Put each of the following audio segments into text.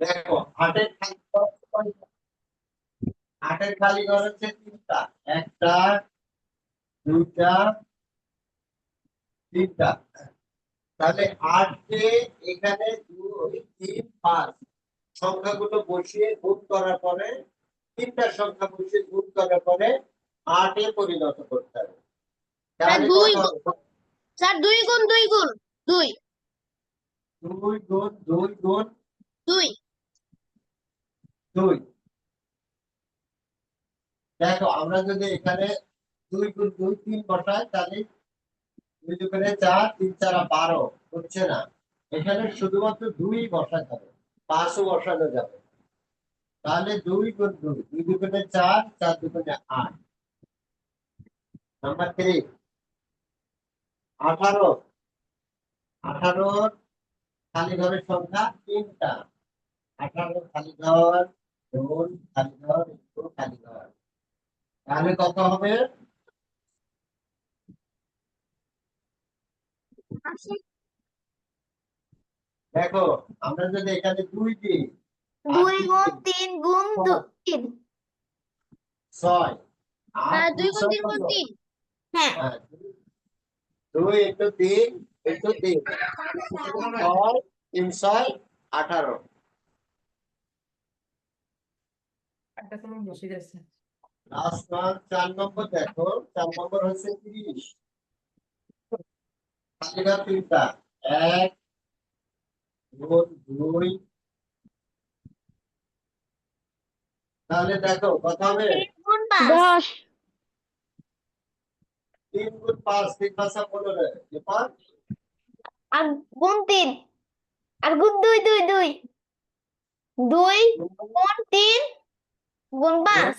দেখো আটের খালি ঘর হচ্ছে কয়টা? আটের খালি ঘর হচ্ছে তিনটা। একটা, দুইটা, তিনটা। তাহলে আটকে এখানে দুই, তিন, পাঁচ সংখ্যাগুলো বসিয়ে গুণ করার পরে, তিনটা সংখ্যা বসিয়ে গুণ করার পরে আটে পরিণত করতে হবে। স্যার তাহলে দুই কত গুণ, হবে? স্যার দুই গুণ দুই গুণ দুই। দুই গুণ দুই গুণ দুই। দুই। দেখো আমরা যদি এখানে দুই গুণ দুই তিন বসাই, তাহলে দুই দুগুণে চার, তিন চারা 12 হচ্ছে না। এখানে শুধুমাত্র দুই বসাতে হবে, পাঁচও বসানো যাবে। তাহলে দুই গুণ দুই, দুই দুগুণে চার, চার দুগুণে আট। নাম্বার 3, 18। 18 খালি ঘরের সংখ্যা তিনটা। 18 খালি ঘর গুণ খালি ঘর একটু খালি ঘর। তাহলে কত হবে? দেখো আমরা যদি এখানে দুই দিই, আর দুই তিন গুণ দিই, তিন গুণ তিন। ছয়। আর হ্যাঁ, তিন দুই গুণ ছয় তিন কত? গুণ তিন। হ্যাঁ। হ্যাঁ, দুই একটু তিন একটু তিন, ছয়, তিন ছয় 18। লাস্ট ওয়ান 4 নম্বর। দেখো 4 নম্বর হচ্ছে 30। খালি ঘর তিনটা। এক গুণ দুই। তাহলে দেখো কত হবে? তিন গুণ পাঁচ। 10। 3 গুণ 5, 3 5 15। এরপর আর গুণ তিন। আর গুণ দুই দুই দুই। দুই গুণ তিন গুণ পাঁচ।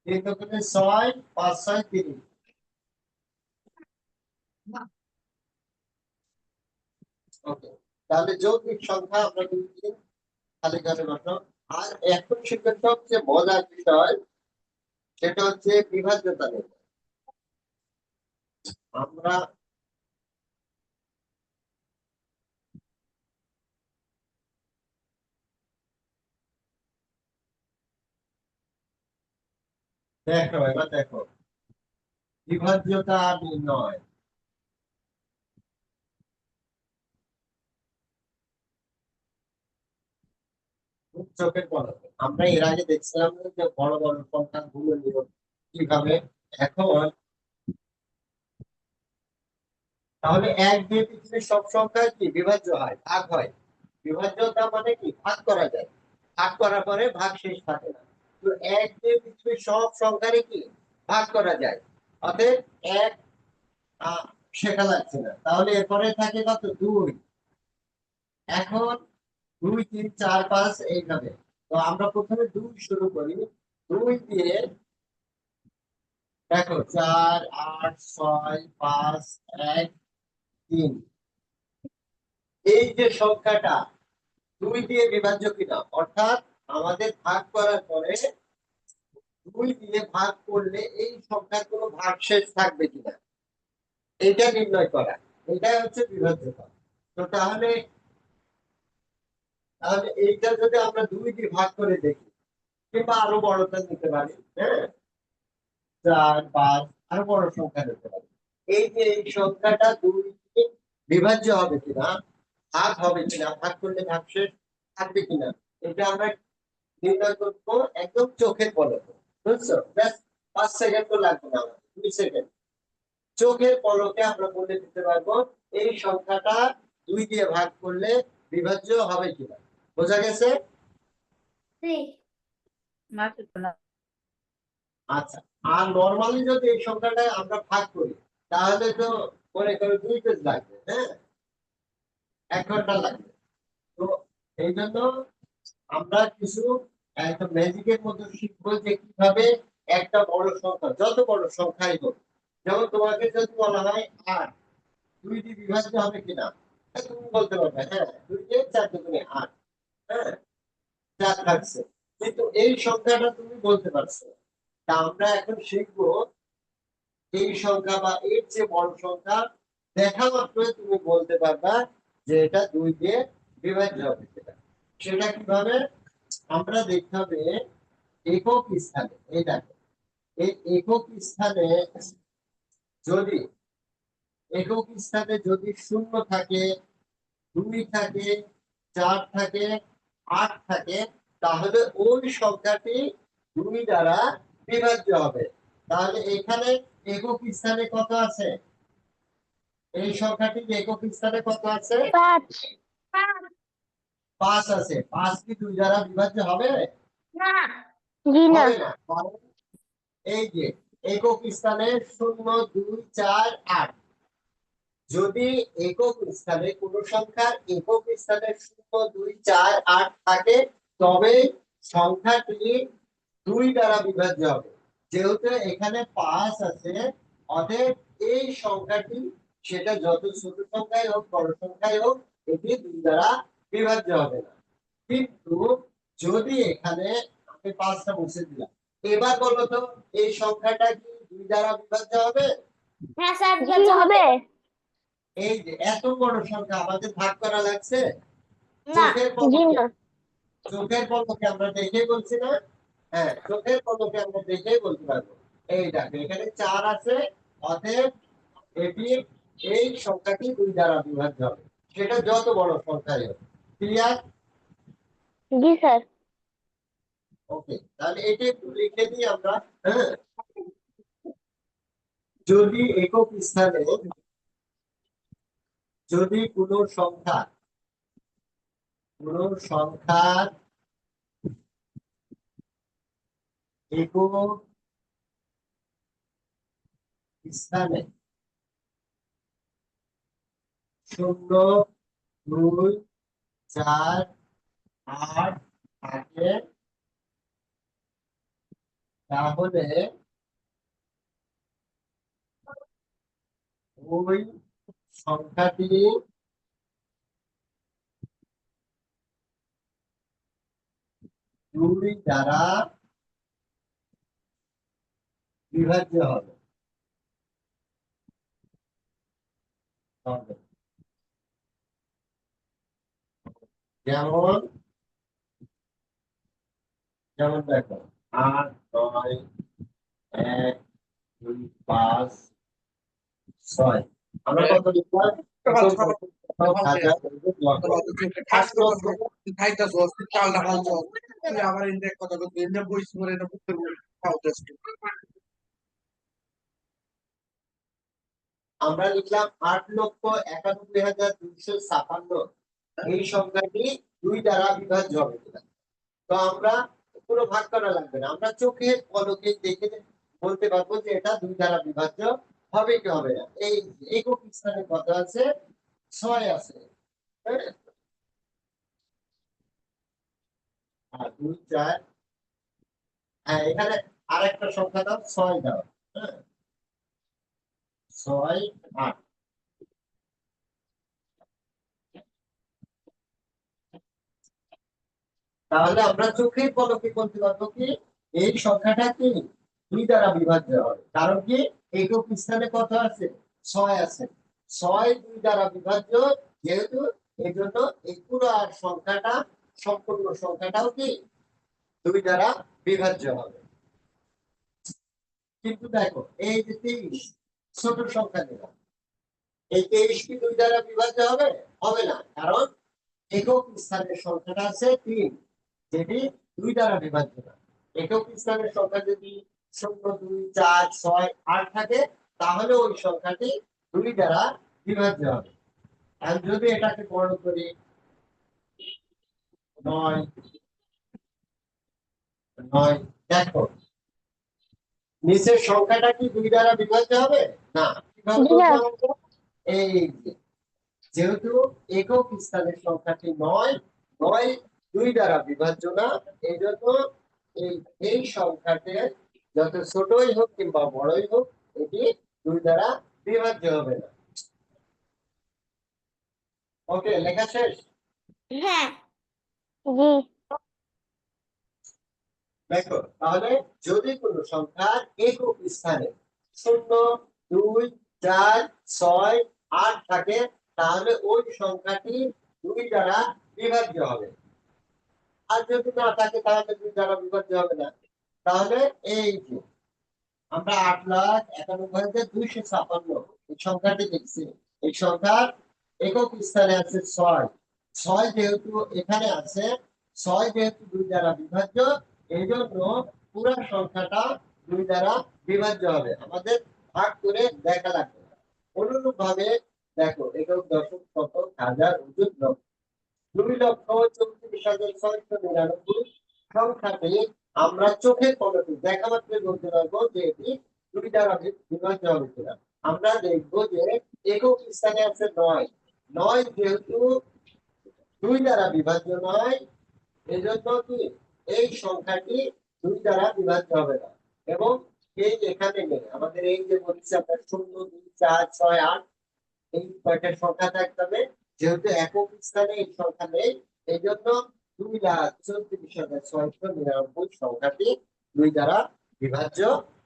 3 দুগুণে 6, 5 6 30। ওকে, তাহলে যৌগিক সংখ্যা আমরা কিন্তু খালি ঘরে বসাবো। আর এখন শিখবে সবচেয়ে মজার বিষয়, সেটা হচ্ছে বিভাজ্যতা নিয়ে। আমরা দেখো, এবার দেখো বিভাজ্যতা নির্ণয়। খুব চোখের পলকে আমরা এর আগে দেখছিলাম যে বড় বড় সংখ্যা গুলো নিয়ে কিভাবে। এখন তাহলে এক দিয়ে পৃথিবীর সব সংখ্যা কি বিভাজ্য হয়, ভাগ হয়। বিভাজ্যতা মানে কি, ভাগ করা যায়। ভাগ করার পরে ভাগ শেষ থাকে না। তো এক দিয়ে পৃথিবীর সব সংখ্যারই কি ভাগ করা যায়। অতএব এক শেখা লাগছে না। তাহলে এরপরে থাকে কত? দুই। এখন দুই তিন চার পাঁচ এইভাবে। তো আমরা প্রথমে দুই শুরু করি। দুই দিয়ে দেখো 4 8 6 5 1 3। এই যে সংখ্যাটা দুই দিয়ে বিভাজ্য কিনা, অর্থাৎ আমাদের ভাগ করার পরে দুই দিয়ে ভাগ করলে এই সংখ্যার কোনো ভাগশেষ থাকবে কিনা, এটা নির্ণয় করা। এটাই হচ্ছে বিভাজ্যতা। তো তাহলে তাহলে এইটা যদি আমরা দুই দিয়ে ভাগ করে দেখি, কিংবা আরো বড়টা নিতে পারি, হ্যাঁ, 4 5 আরো বড় সংখ্যা নিতে পারি। এই যে এই সংখ্যাটা দুই দিয়ে বিভাজ্য হবে কিনা, ভাগ হবে কিনা, ভাগ করলে ভাগশেষ থাকবে কিনা, এটা আমরা নির্ণয় করবো একদম চোখের পলকে। বুঝছো? ব্যাস 5 সেকেন্ড তো লাগবে না, আমাদের 2 সেকেন্ড। চোখের পলকে আমরা বলে দিতে পারবো এই সংখ্যাটা দুই দিয়ে ভাগ করলে বিভাজ্য হবে কিনা। বোঝা গেছে? আচ্ছা। আর নরমালি যদি এই সংখ্যাটা আমরা ভাগ করি, তাহলে তো মনে করো 2 পেজ লাগবে, হ্যাঁ, 1 ঘন্টা লাগবে। তো এই জন্য আমরা কিছু একটা ম্যাজিকের মধ্যে শিখবো যে কিভাবে একটা বড় সংখ্যা, যত বড় সংখ্যাই হোক, যেমন তোমাকে যদি বলা হয় 8, দুই দিয়ে বিভাজ্য হবে কিনা, তুমি বলতে পারবে হ্যাঁ, 2 দিয়ে 4 দুগুণে 8, হ্যাঁ, 4 থাকছে। কিন্তু এই সংখ্যাটা তুমি বলতে পারছো না। তা আমরা এখন শিখবো এই সংখ্যা বা এর যে বড় সংখ্যা দেখা মাত্রই তুমি বলতে পারবা যে এটা 2 দিয়ে বিভাজ্য হবে কিনা। সেটা কিভাবে আমরা দেখতে হবে, একক স্থানে এই দেখো, এই একক স্থানে যদি শূন্য থাকে, 2 থাকে, 4 থাকে, 8 থাকে, তাহলে ওই সংখ্যাটি 2 দ্বারা বিভাজ্য হবে। তাহলে এখানে একক স্থানে কত আছে? এই সংখ্যাটি একক স্থানে কত আছে? 5 5 আছে। 5 কি 2 দ্বারা বিভাজ্য হবে? না জি না হবে না। কারণ এই যে একক স্থানে 0, 2, 4, 8, যদি একক স্থানে কোন সংখ্যার একক স্থানে 0, 2, 4, 8 থাকে, তবে সংখ্যাটি 2 দ্বারা বিভাজ্য হবে। যেহেতু এখানে 5 আছে, অতএব এই সংখ্যাটি, সেটা যত ছোট সংখ্যাই হোক বড় সংখ্যাই হোক, এটি 2 দ্বারা বিভাজ্য হবে না। কিন্তু যদি এখানে আমি 5টা মুছে দিলাম, এবার বলো তো এই সংখ্যাটা কি 2 দ্বারা বিভাজ্য হবে? হ্যাঁ স্যার জি হবে এই যে এত বড় সংখ্যা আমাদের ভাগ করা লাগছে? না চোখের জি পলকে, না আমরা দেখেই বলছি না? হ্যাঁ, চোখের পলকে আমরা দেখেই বলতে পারবো। এই দেখো এখানে 4 আছে, অতএব এটি, এই সংখ্যাটি 2 দ্বারা বিভাজ্য হবে, সেটা যত বড় সংখ্যাই হোক। ক্লিয়ার? জি স্যার ওকে, তাহলে এটা একটু লিখে দিই আমরা। হ্যাঁ, যদি একক স্থানে যদি কোনো সংখ্যার একক স্থানে 0, 2, 4, 8 থাকে, তাহলে ওই সংখ্যাটি 2 দ্বারা বিভাজ্য হবে। যেমন যেমন দেখো, 8, 9, 1, 2, 5, 6, আমরা কত লিখলাম? হাজার লক্ষ। আট লক্ষ। আমরা লিখলাম 8,91,256, এই সংখ্যাটি 2 দ্বারা বিভাজ্য হবে কিনা। তো আমরা পুরো ভাগ করা লাগবে না, আমরা চোখের পলকে দেখে বলতে পারবো যে এটা 2 দ্বারা বিভাজ্য হবে কি হবে না। এই একক স্থানে কত আছে? 6 আছে। হ্যাঁ, আর 2, 4, হ্যাঁ এখানে আরেকটা সংখ্যা দাও, 6 দাও। হ্যাঁ, 6, 8। তাহলে আমরা চোখের পলকে বলতে পারবো কি এই সংখ্যাটা কি 2 দ্বারা বিভাজ্য হবে। কারণ কি একক স্থানে কত আছে? 6 আছে। 6 2 দ্বারা বিভাজ্য, যেহেতু এই জন্য এই পুরো আর সংখ্যাটা, সম্পূর্ণ সংখ্যাটাও কি 2 দ্বারা বিভাজ্য হবে। কিন্তু দেখো এই যে 23 ছোট সংখ্যা দিলাম, এই 23 কি 2 দ্বারা বিভাজ্য হবে? হবে না, কারণ একক স্থানের সংখ্যাটা আছে 3, যেটি 2 দ্বারা বিভাজ্য না। একক স্থানের সংখ্যা যদি 0, 2, 4, 6, 8 থাকে, তাহলে ওই সংখ্যাটি 2 দ্বারা বিভাজ্য হবে। আর যদি এটাকে বড় করি, 9, 9, দেখো নিচের সংখ্যাটা কি 2 দ্বারা বিভাজ্য হবে? না। কিভাবে জি না বলবো আমরা? এই যে, যেহেতু একক স্থানের সংখ্যাটি 9, 9 2 দ্বারা বিভাজ্য না, এই জন্য এই এই সংখ্যাটি যত ছোটই হোক কিংবা বড়ই হোক, এটি 2 দ্বারা বিভাজ্য হবে না। ওকে, লেখা শেষ? হ্যাঁ জি দেখো তাহলে যদি কোনো সংখ্যার একক স্থানে 0, 2, 4, 6, 8 থাকে, তাহলে ওই সংখ্যাটি 2 দ্বারা বিভাজ্য হবে। আর যদি না থাকে তাহলে 2 দ্বারা বিভাজ্য হবে না। তাহলে এই যে আমরা 8,91,256 এই সংখ্যাটি দেখছি। এই সংখ্যার একক স্থানে আছে 6। 6 যেহেতু এখানে আছে, 6 যেহেতু 2 দ্বারা বিভাজ্য, এই জন্য পুরো সংখ্যাটা 2 দ্বারা বিভাজ্য হবে, আমাদের ভাগ করে দেখা লাগবে না। অনুরূপ ভাবে দেখো, একক দশক শতক হাজার ওজন লক্ষ, 2,34,699 সংখ্যাটি আমরা চোখের পলকে দেখা মাত্রই বলতে পারবো যে এটি 2 দ্বারা বিভাজ্য হবে কিনা। আমরা দেখবো যে একক স্থানে আছে 9। 9 যেহেতু 2 দ্বারা বিভাজ্য নয়, এজন্য কি এই সংখ্যাটি 2 দ্বারা বিভাজ্য হবে না। এবং এই এখানে নেই, আমাদের এই যে বলছি আমরা 0, 2, 4, 6, 8 এই কয়টা সংখ্যা থাকতে হবে, যেহেতু একক স্থানে এই সংখ্যা নেই, এই জন্য 2,34,699 সংখ্যাটি 2 দ্বারা বিভাজ্য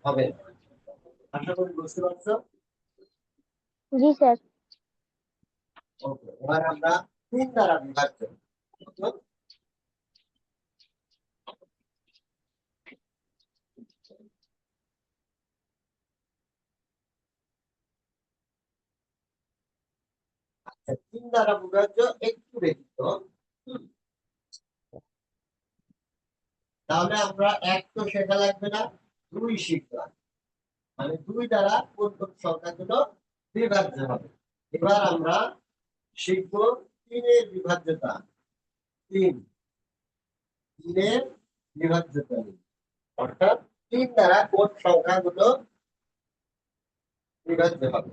হবে না। আশা করি বুঝতে পারছো। জি স্যার। ওকে, এবার আমরা 3 দ্বারা বিভাজ্য। আচ্ছা, 3 দ্বারা বিভাজ্য একটু ব্যতীত। হুম, তাহলে আমরা 1 তো শেখা লাগবে না, 2 শিখলাম। মানে 2 দ্বারা কোন কোন সংখ্যাগুলো বিভাজ্য হবে। এবার আমরা শিখবো 3 এর বিভাজ্যতা। 3 3 এর বিভাজ্যতা নিয়ে। অর্থাৎ 3 দ্বারা কোন সংখ্যাগুলো বিভাজ্য হবে।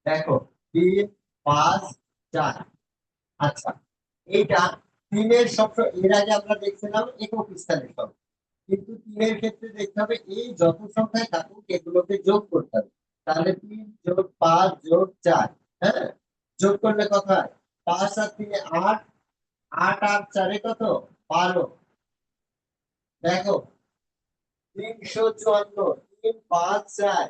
দেখো, 3, 5, 4। আচ্ছা, এইটা 3 এর সবসময়, এর আগে আমরা দেখছিলাম একক স্থানের সংখ্যা, কিন্তু 3 এর ক্ষেত্রে দেখতে হবে এই যত সংখ্যায় থাকুক এগুলোকে যোগ করতে হবে। তাহলে 3 যোগ 5 যোগ 4, হ্যাঁ, যোগ করলে কত হয়? 5 আর 3 8, 8 আর 4 কত? 12। দেখো, 354, 3, 5, 4,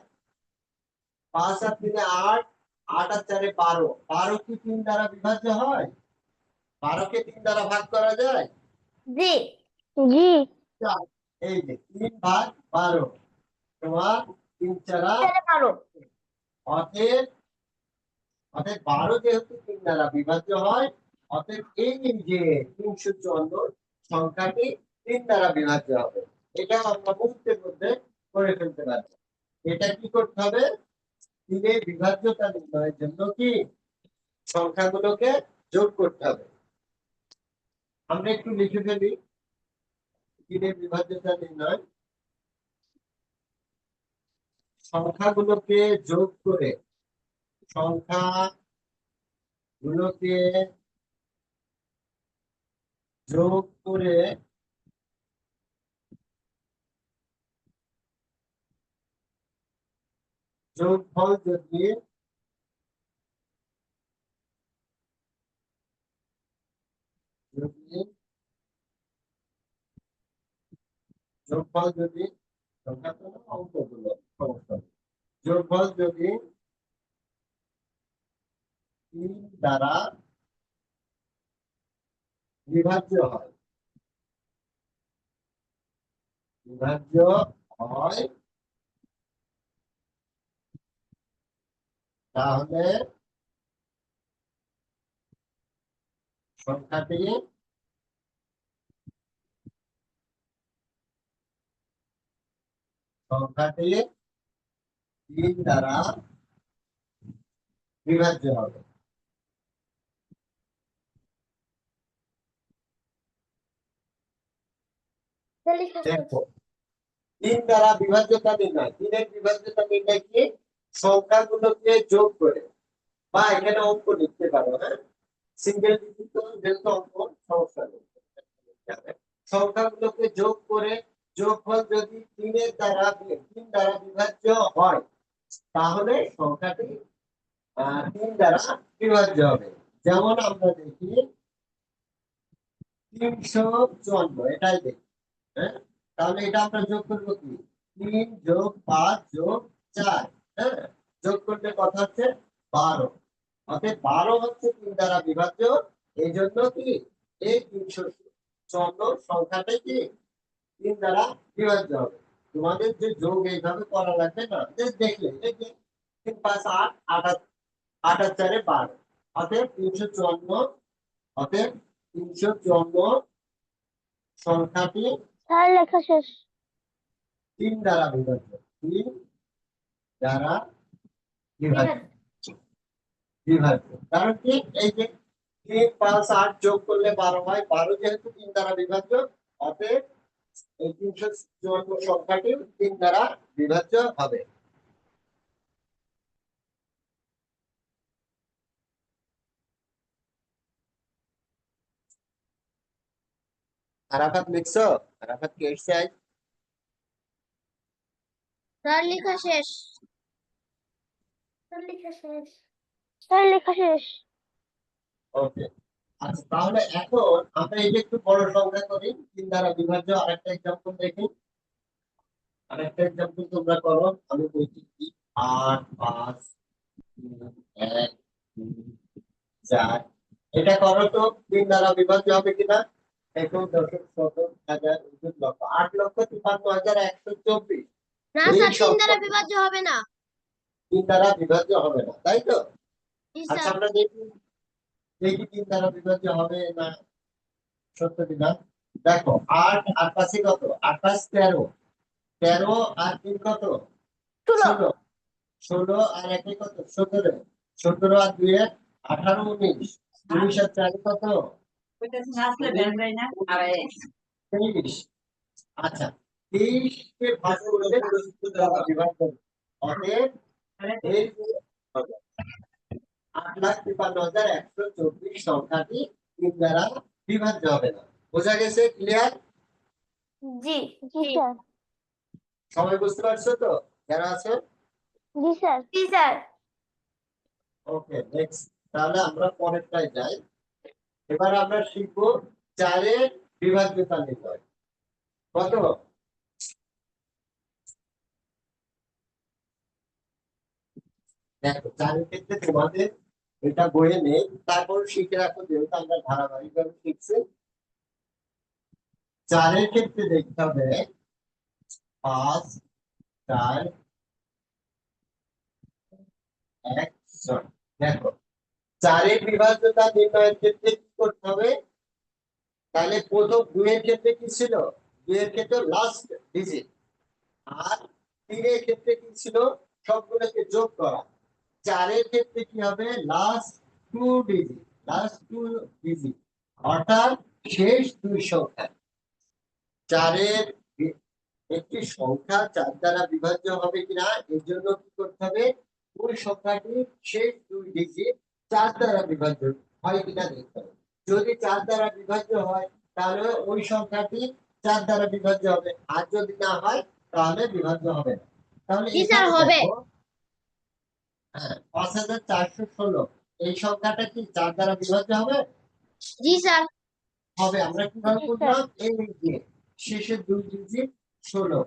5 আর 3 8, 8 আর 4 12। 12 কি 3 দ্বারা বিভাজ্য হয়? 12 কে 3 দ্বারা ভাগ করা যায়? জি। জি। চার। এই যে 3 ভাগ 12, তোমার 3 চারা, 12। অতএব অতএব 12 যেহেতু 3 দ্বারা বিভাজ্য হয়, অতএব এই যে 354 সংখ্যাটি 3 দ্বারা বিভাজ্য হবে। এটা আমরা মুহূর্তের মধ্যে করে ফেলতে পারবো। এটা কি করতে হবে? 3 এর বিভাজ্যতা নির্ণয়ের জন্য কি সংখ্যাগুলোকে যোগ করতে হবে। আমরা একটু লিখে ফেলি। 3 এর বিভাজ্যতা নির্ণয়, সংখ্যাগুলোকে যোগ করে, সংখ্যাগুলোকে যোগ করে যোগফল যদি যদি যোগফল যদি সংখ্যা তো না, অঙ্কগুলো সমস্যা নেই। যোগফল যদি 3 দ্বারা বিভাজ্য হয়, বিভাজ্য হয়, তাহলে সংখ্যাটি সংখ্যাটি 3 দ্বারা বিভাজ্য হবে। দেখো, 3 দ্বারা বিভাজ্যতা নির্ণয়, 3 এর বিভাজ্যতা নির্ণয় কি? সংখ্যাগুলোকে যোগ করে, বা এখানে অঙ্ক লিখতে পারো, হ্যাঁ, সিঙ্গেল ডিজিট যেহেতু অঙ্ক, সমস্যা নেই। সংখ্যাগুলোকে যোগ করে যোগফল যদি 3 দ্বারা বিভাজ্য হয়, তাহলে সংখ্যাটি 3 দ্বারা বিভাজ্য হবে। যেমন আমরা দেখি 354, এটাই দেখি, হ্যাঁ, তাহলে এটা আমরা যোগ করবো কি? 3 যোগ 5 যোগ 4, হ্যাঁ, যোগ করলে কত হচ্ছে? 12। অতএব 12 হচ্ছে 3 দ্বারা বিভাজ্য। এই জন্য কি এই 354 সংখ্যাটাই কি 3 দ্বারা বিভাজ্য হবে। তোমাদের যে যোগ এইভাবে করা লাগবে না, জাস্ট দেখলে এই যে 3 5 8 8 8 আর 4 12। অতএব 354, অতএব 354 সংখ্যাটি স্যার লেখা শেষ। 3 দ্বারা বিভাজ্য। 3 দ্বারা বিভাজ্য বিভাজ্য কারণ কি এই যে 3 5 8 যোগ করলে 12 হয়, 12 যেহেতু 3 দ্বারা বিভাজ্য, অতএব এই 354 সংখ্যাটি 3 দ্বারা বিভাজ্য হবে। আরাফাত লিখছো? আরাফাত কি এসছে আজ? স্যার লেখা শেষ। স্যার লেখা শেষ। স্যার লেখা শেষ। ওকে, আচ্ছা তাহলে এখন আমরা এই যে একটু বড় সংখ্যা করি 3 দ্বারা বিভাজ্য। আরেকটা एग्जांपल দেখি, আরেকটা एग्जांपल তোমরা করো, আমি বলছি কি 8 5 3 1 2 4। এটা করো তো 3 দ্বারা বিভাজ্য হবে কিনা? দেখো দশক শতক হাজার অযুত লক্ষ 8,53,124। না এই স্যার, 3 দ্বারা সংখ্যা বিভাজ্য হবে না। 3 দ্বারা বিভাজ্য হবে না, তাই তো? জি আচ্ছা স্যার। আমরা দেখি দেখি 3 দ্বারা বিভাজ্য হবে না সত্য কিনা। দেখো 8 আর 5 কত? 28 13, 13 আর 3 কত? 16, 16 আর 1 কত? 17, 17 আর 2 18 19, 19 আর 4 কত? 23। আচ্ছা 23 কে ভাগ করলে 3 দ্বারা বিভাগ করবে। অতএব এই 8,53,124 সংখ্যাটি 3 দ্বারা বিভাজ্য হবে না। বোঝা গেছে? ক্লিয়ার? জি জি স্যার। সবাই বুঝতে পারছো তো যারা আছো? জি স্যার। জি স্যার। ওকে নেক্সট, তাহলে আমরা পরেরটায় যাই। এবার আমরা শিখবো 4 এর বিভাজ্যতা নির্ণয়। কত? দেখো 4 এর ক্ষেত্রে তোমাদের এটা বইয়ে নেই, তারপর শিখে রাখো যেহেতু আমরা ধারাবাহিকভাবে শিখছি। 4 এর ক্ষেত্রে দেখতে হবে 5 4 1 6। দেখো 4 এর বিভাজ্যতা নির্ণয়ের ক্ষেত্রে কি করতে হবে? তাহলে প্রথম 2 এর ক্ষেত্রে কি ছিল? 2 এর ক্ষেত্রে লাস্ট ডিজিট। আর 3 এর ক্ষেত্রে কি ছিল? সবগুলোকে যোগ করা। 4 এর ক্ষেত্রে কি হবে? লাস্ট 2 ডিজিট, লাস্ট 2 ডিজিট, অর্থাৎ শেষ 2 সংখ্যা। 4 এর একটি সংখ্যা 4 দ্বারা বিভাজ্য হবে কিনা এর জন্য কি করতে হবে? ওই সংখ্যাটি শেষ 2 ডিজিট 4 দ্বারা বিভাজ্য হয় কিনা দেখতে হবে। যদি 4 দ্বারা বিভাজ্য হয় তাহলে ওই সংখ্যাটি 4 দ্বারা বিভাজ্য হবে, আর যদি না হয় তাহলে বিভাজ্য হবে না। তাহলে জি স্যার এখানে হবে। দেখো, হ্যাঁ 5,416 এই সংখ্যাটা কি 4 দ্বারা বিভাজ্য হবে? জি স্যার। হবে। আমরা কিভাবে জি স্যার। বুঝলাম? এই দিয়ে শেষের 2 ডিজিট 16,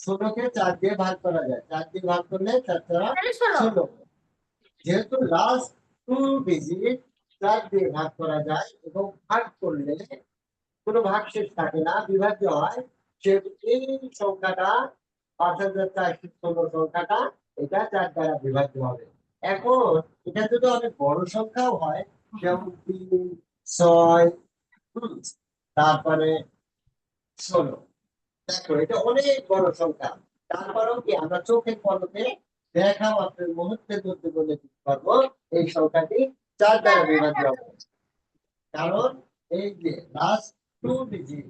16 কে 4 দিয়ে ভাগ করা যায়, 4 দিয়ে ভাগ করলে 4 4 16। যেহেতু লাস্ট 2 ডিজিট 4 দিয়ে ভাগ করা যায় এবং ভাগ করলে কোনো ভাগশেষ থাকে না, বিভাজ্য হয়, সেহেতু এই সংখ্যাটা 5,416 সংখ্যাটা এটা 4 দ্বারা বিভাজ্য হবে। এখন এটা যদি অনেক বড় সংখ্যাও হয়, যেমন 3 6 তারপরে 16, দেখো এটা অনেক বড় সংখ্যা, তারপরেও কি আমরা চোখের পলকে দেখা মাত্র মুহূর্তের মধ্যে বলে দিতে পারবো এই সংখ্যাটি 4 দ্বারা বিভাজ্য হবে। কারণ এই যে লাস্ট 2 ডিজিট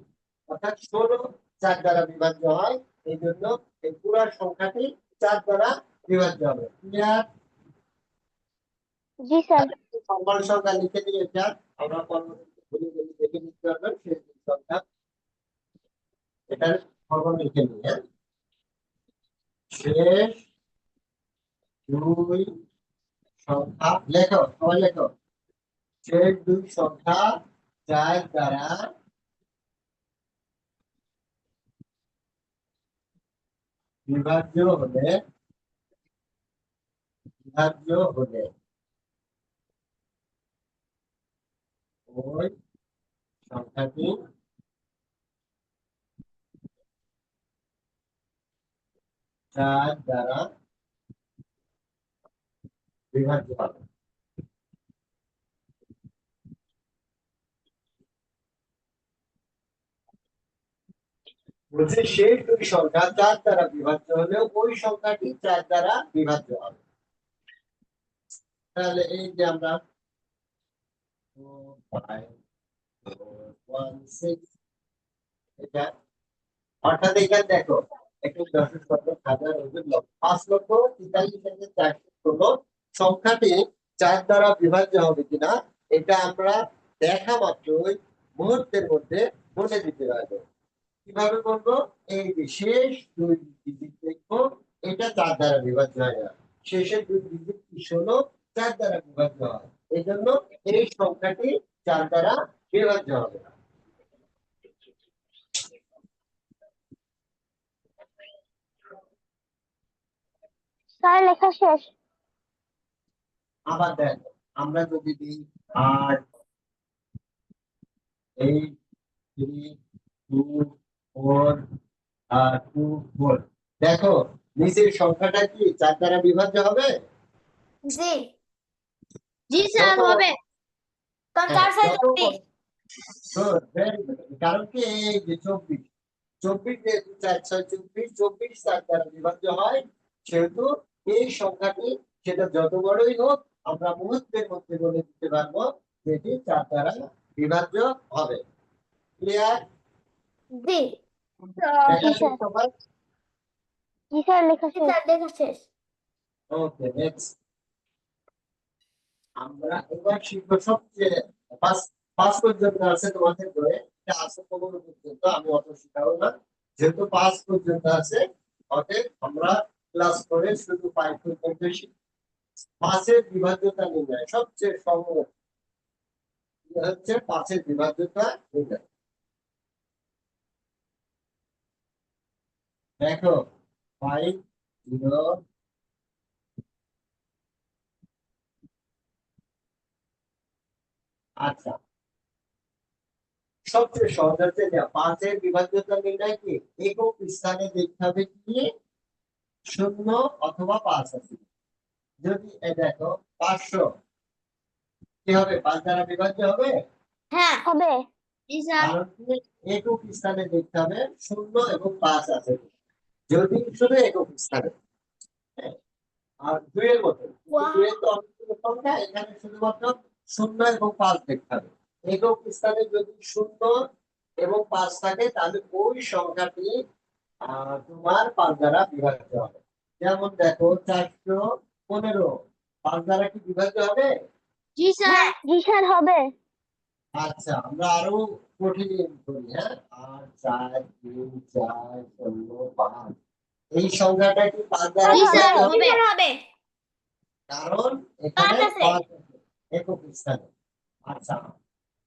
অর্থাৎ 16 4 দ্বারা বিভাজ্য হয়, এই জন্য এই পুরো সংখ্যাটি 4 দ্বারা বিভাজ্য হবে। ক্লিয়ার? জি স্যার। ফর্মাল সংখ্যা লিখে দিয়ে এটা আমরা পরবর্তীতে ভুলে গেলে দেখে নিতে পারবেন সেই সংখ্যা। এটা ফর্মাল লিখে নিয়ে শেষ 2 সংখ্যা লেখো, সবাই লেখো। শেষ 2 সংখ্যা 4 দ্বারা বিভাজ্য হলে বিভাজ্য হলে ওই সংখ্যাটি 4 দ্বারা বিভাজ্য হবে। বলছে শেষ দুই সংখ্যা 4 দ্বারা বিভাজ্য হলেও ওই সংখ্যাটি 4 দ্বারা বিভাজ্য হবে। তাহলে এই যে আমরা 4, 5, 4, 1, 6 এটা অর্থাৎ এখানে দেখো একটু 5,43,416 সংখ্যাটি 4 দ্বারা বিভাজ্য হবে কিনা এটা আমরা দেখা মাত্রই মুহূর্তের মধ্যে বলে দিতে পারবো। কিভাবে বলবো? এই যে শেষ দুই ডিজিট দেখবো, এটা 4 দ্বারা বিভাজ্য হয় না। শেষের দুই ডিজিট কি 16 4 দ্বারা বিভাজ্য হয়। এই জন্য এই সংখ্যাটি 4 দ্বারা বিভাজ্য হবে না। স্যার লেখা শেষ। আবার দেখো আমরা যদি দিই 8, 8, 3, 2, 4, 2, 4 দেখো নিচের সংখ্যাটা কি 4 দ্বারা বিভাজ্য হবে? জি জি স্যার হবে। কারণ 4 6 24। Good, very good. কারণ কি এই যে 24 24 যেহেতু 4 6 24 24 4 দ্বারা বিভাজ্য হয়, সেহেতু এই সংখ্যাটি সেটা যত বড়ই হোক আমরা মুহূর্তের মধ্যে বলে দিতে পারবো যে এটি 4 দ্বারা বিভাজ্য হবে। ক্লিয়ার? জি দেখা স্যার। শেষ সবার? জি স্যার লেখা শেষ। স্যার লেখা শেষ। ওকে, নেক্সট আমরা এবার শিখবো সবচেয়ে পাঁচ পাঁচ পর্যন্ত আছে তোমাদের বইয়ে, এটা আছে 15 পর্যন্ত, আমি অত শিখাবো না যেহেতু 5 পর্যন্ত আছে। অতএব আমরা ক্লাস করে শুধু 5 পর্যন্ত শিখব। 5-এর বিভাজ্যতা নির্ণয় সবচেয়ে সহজ হচ্ছে 5-এর বিভাজ্যতা নির্ণয়। দেখো 5 0 আচ্ছা সবচেয়ে সহজ হচ্ছে যে 5-এর বিভাজ্যতা নির্ণয় কি একক স্থানে দেখতে হবে কি 0 অথবা 5 আছে। যদি দেখো 500 কি হবে 5 দ্বারা বিভাজ্য হবে? হ্যাঁ হবে। জি স্যার। কারণ কি একক স্থানে দেখতে হবে 0 এবং 5 আছে। যদি শুধু একক স্থানে, হ্যাঁ, আর দুইয়ের মতো দুইয়ের তো অনেকগুলো সংখ্যা, এখানে শুধুমাত্র 0 এবং 5 দেখতে হবে। একক স্থানে যদি 0 এবং 5 থাকে তাহলে ওই সংখ্যাটি তোমার 5 দ্বারা বিভাজ্য হবে। যেমন দেখো 415 5 দ্বারা কি বিভাজ্য হবে? জি স্যার। জি স্যার হবে। আচ্ছা আমরা আরো কঠিন করি, হ্যাঁ 8 4 3 4 16 5 এই সংখ্যাটা কি 5 দ্বারা জি স্যার বিভাজ্য হবে? হবে। কারণ এখানে 5 আছে। 5 আছে একক স্থানে। আচ্ছা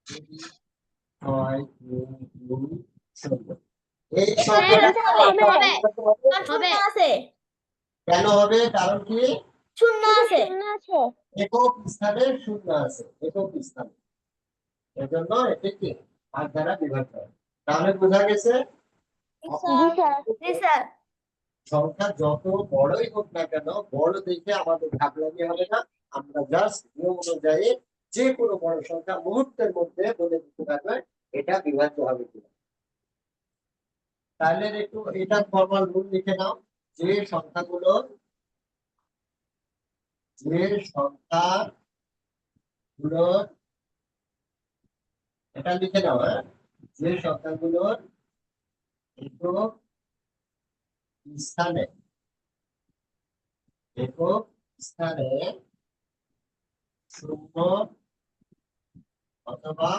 6 3 2 0 এই সংখ্যাটা কি 5 দ্বারা হবে। বিভাজ্য হবে? হবে আছে। কেন হবে? কারণ কি শূন্য আছে। শূন্য আছে। একক স্থানে 0 আছে একক স্থানে, এজন্য এটি কি 5 দ্বারা বিভাজ্য হবে। তাহলে বোঝা গেছে জি স্যার। জি স্যার। সংখ্যা যত বড়ই হোক না কেন বড় দেখে আমাদের ঘাবড়ানি হবে না। আমরা জাস্ট নিয়ম অনুযায়ী যে কোনো বড় সংখ্যা মুহূর্তের মধ্যে বলে দিতে পারবে এটা বিভাজ্য হবে কিনা। তাহলে একটু এটা ফরমাল রুল লিখে নাও। যে সংখ্যাগুলো যে সংখ্যাগুলোর এটা লিখে নাও, হ্যাঁ যে সংখ্যাগুলোর একক স্থানে একক স্থানে 0 অথবা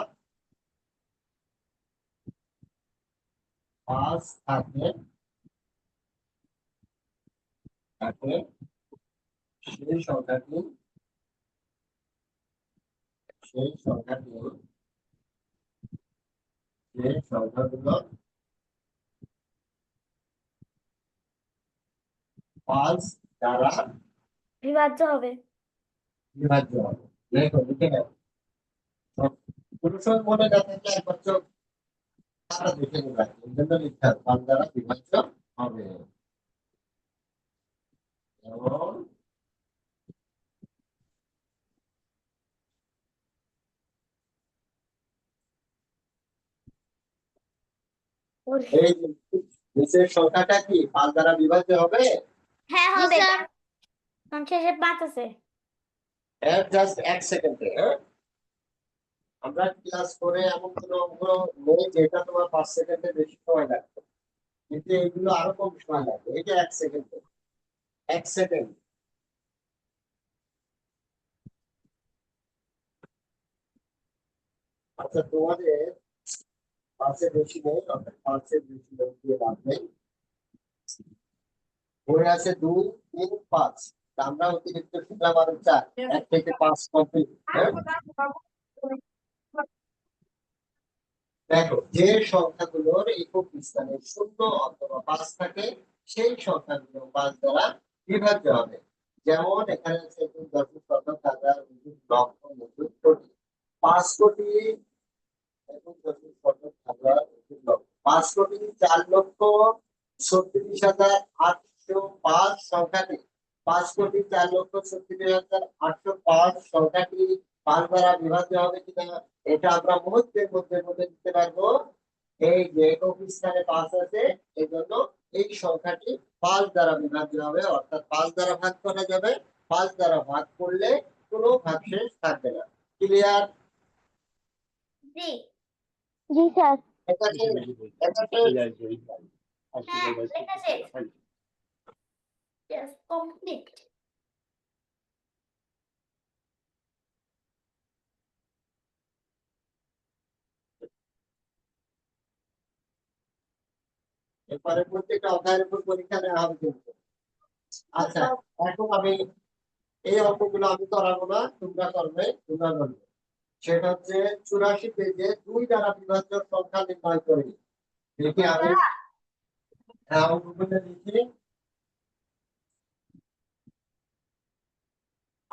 5 থাকে তাকে সেই সংখ্যাটি সেই সংখ্যাটি যে সংখ্যাগুলো 5 দ্বারা বিভাজ্য হবে। বিভাজ্য হবে। দেখো লিখে নাও কোনো সময় মনে না থাকলে একবার চোখ তারা দেখে নেবে, এই জন্য লিখতে হবে 5 দ্বারা বিভাজ্য হবে। যেমন এই নিচের সংখ্যাটা কি 5 দ্বারা বিভাজ্য হবে? হ্যাঁ হবে কারণ শেষে 5 আছে। জাস্ট 1 সেকেন্ডে। আমরা ক্লাস করে এমন কোনো অঙ্ক নেই যেটা তোমার 5 সেকেন্ডে বেশি সময় লাগবে, কিন্তু এগুলো আরো কম সময় লাগবে। এটা 1 সেকেন্ডে, 1 সেকেন্ড। আচ্ছা, তোমাদের পাশে বেশি নেই, অর্থাৎ পাঁচের বেশি লোক দিয়ে লাভ নেই। বই আছে 2, 3, 5, আমরা অতিরিক্ত শিখলাম আরো 4, 1 থেকে 5 কমপ্লিট। দেখো, যে সংখ্যাগুলোর একক স্থানে 0 অথবা 5 থাকে সেই সংখ্যাগুলো 5 দ্বারা বিভাজ্য হবে। যেমন এখানে আছে 2.5 লক্ষ 5 কোটি, 5 কোটি 4,36,805 সংখ্যাটি, 5 কোটি 4,36,805 সংখ্যাটি 5 দ্বারা বিভাজ্য হবে কিনা এটা আমরা মুহূর্তের মধ্যে বলে দিতে পারবো। এই যে একক স্থানে 5 আছে, এই জন্য এই সংখ্যাটি 5 দ্বারা বিভাজ্য হবে, অর্থাৎ 5 দ্বারা ভাগ করা যাবে। 5 দ্বারা ভাগ করলে কোনো ভাগশেষ থাকবে না। ক্লিয়ার? জি জি স্যার। এটা কি? এটা কি? হ্যাঁ লেখা শেষ। Yes, complete. এরপরে প্রত্যেকটা অধ্যায়ের উপর পরীক্ষা নেওয়া হবে কিন্তু। আচ্ছা, এখন আমি এই অঙ্কগুলো আমি করাবো না, তোমরা করবে। সেটা হচ্ছে 84 পেজে 2 দ্বারা বিভাজ্য সংখ্যা নির্ণয় করি। দেখি আমি অঙ্কগুলো লিখি।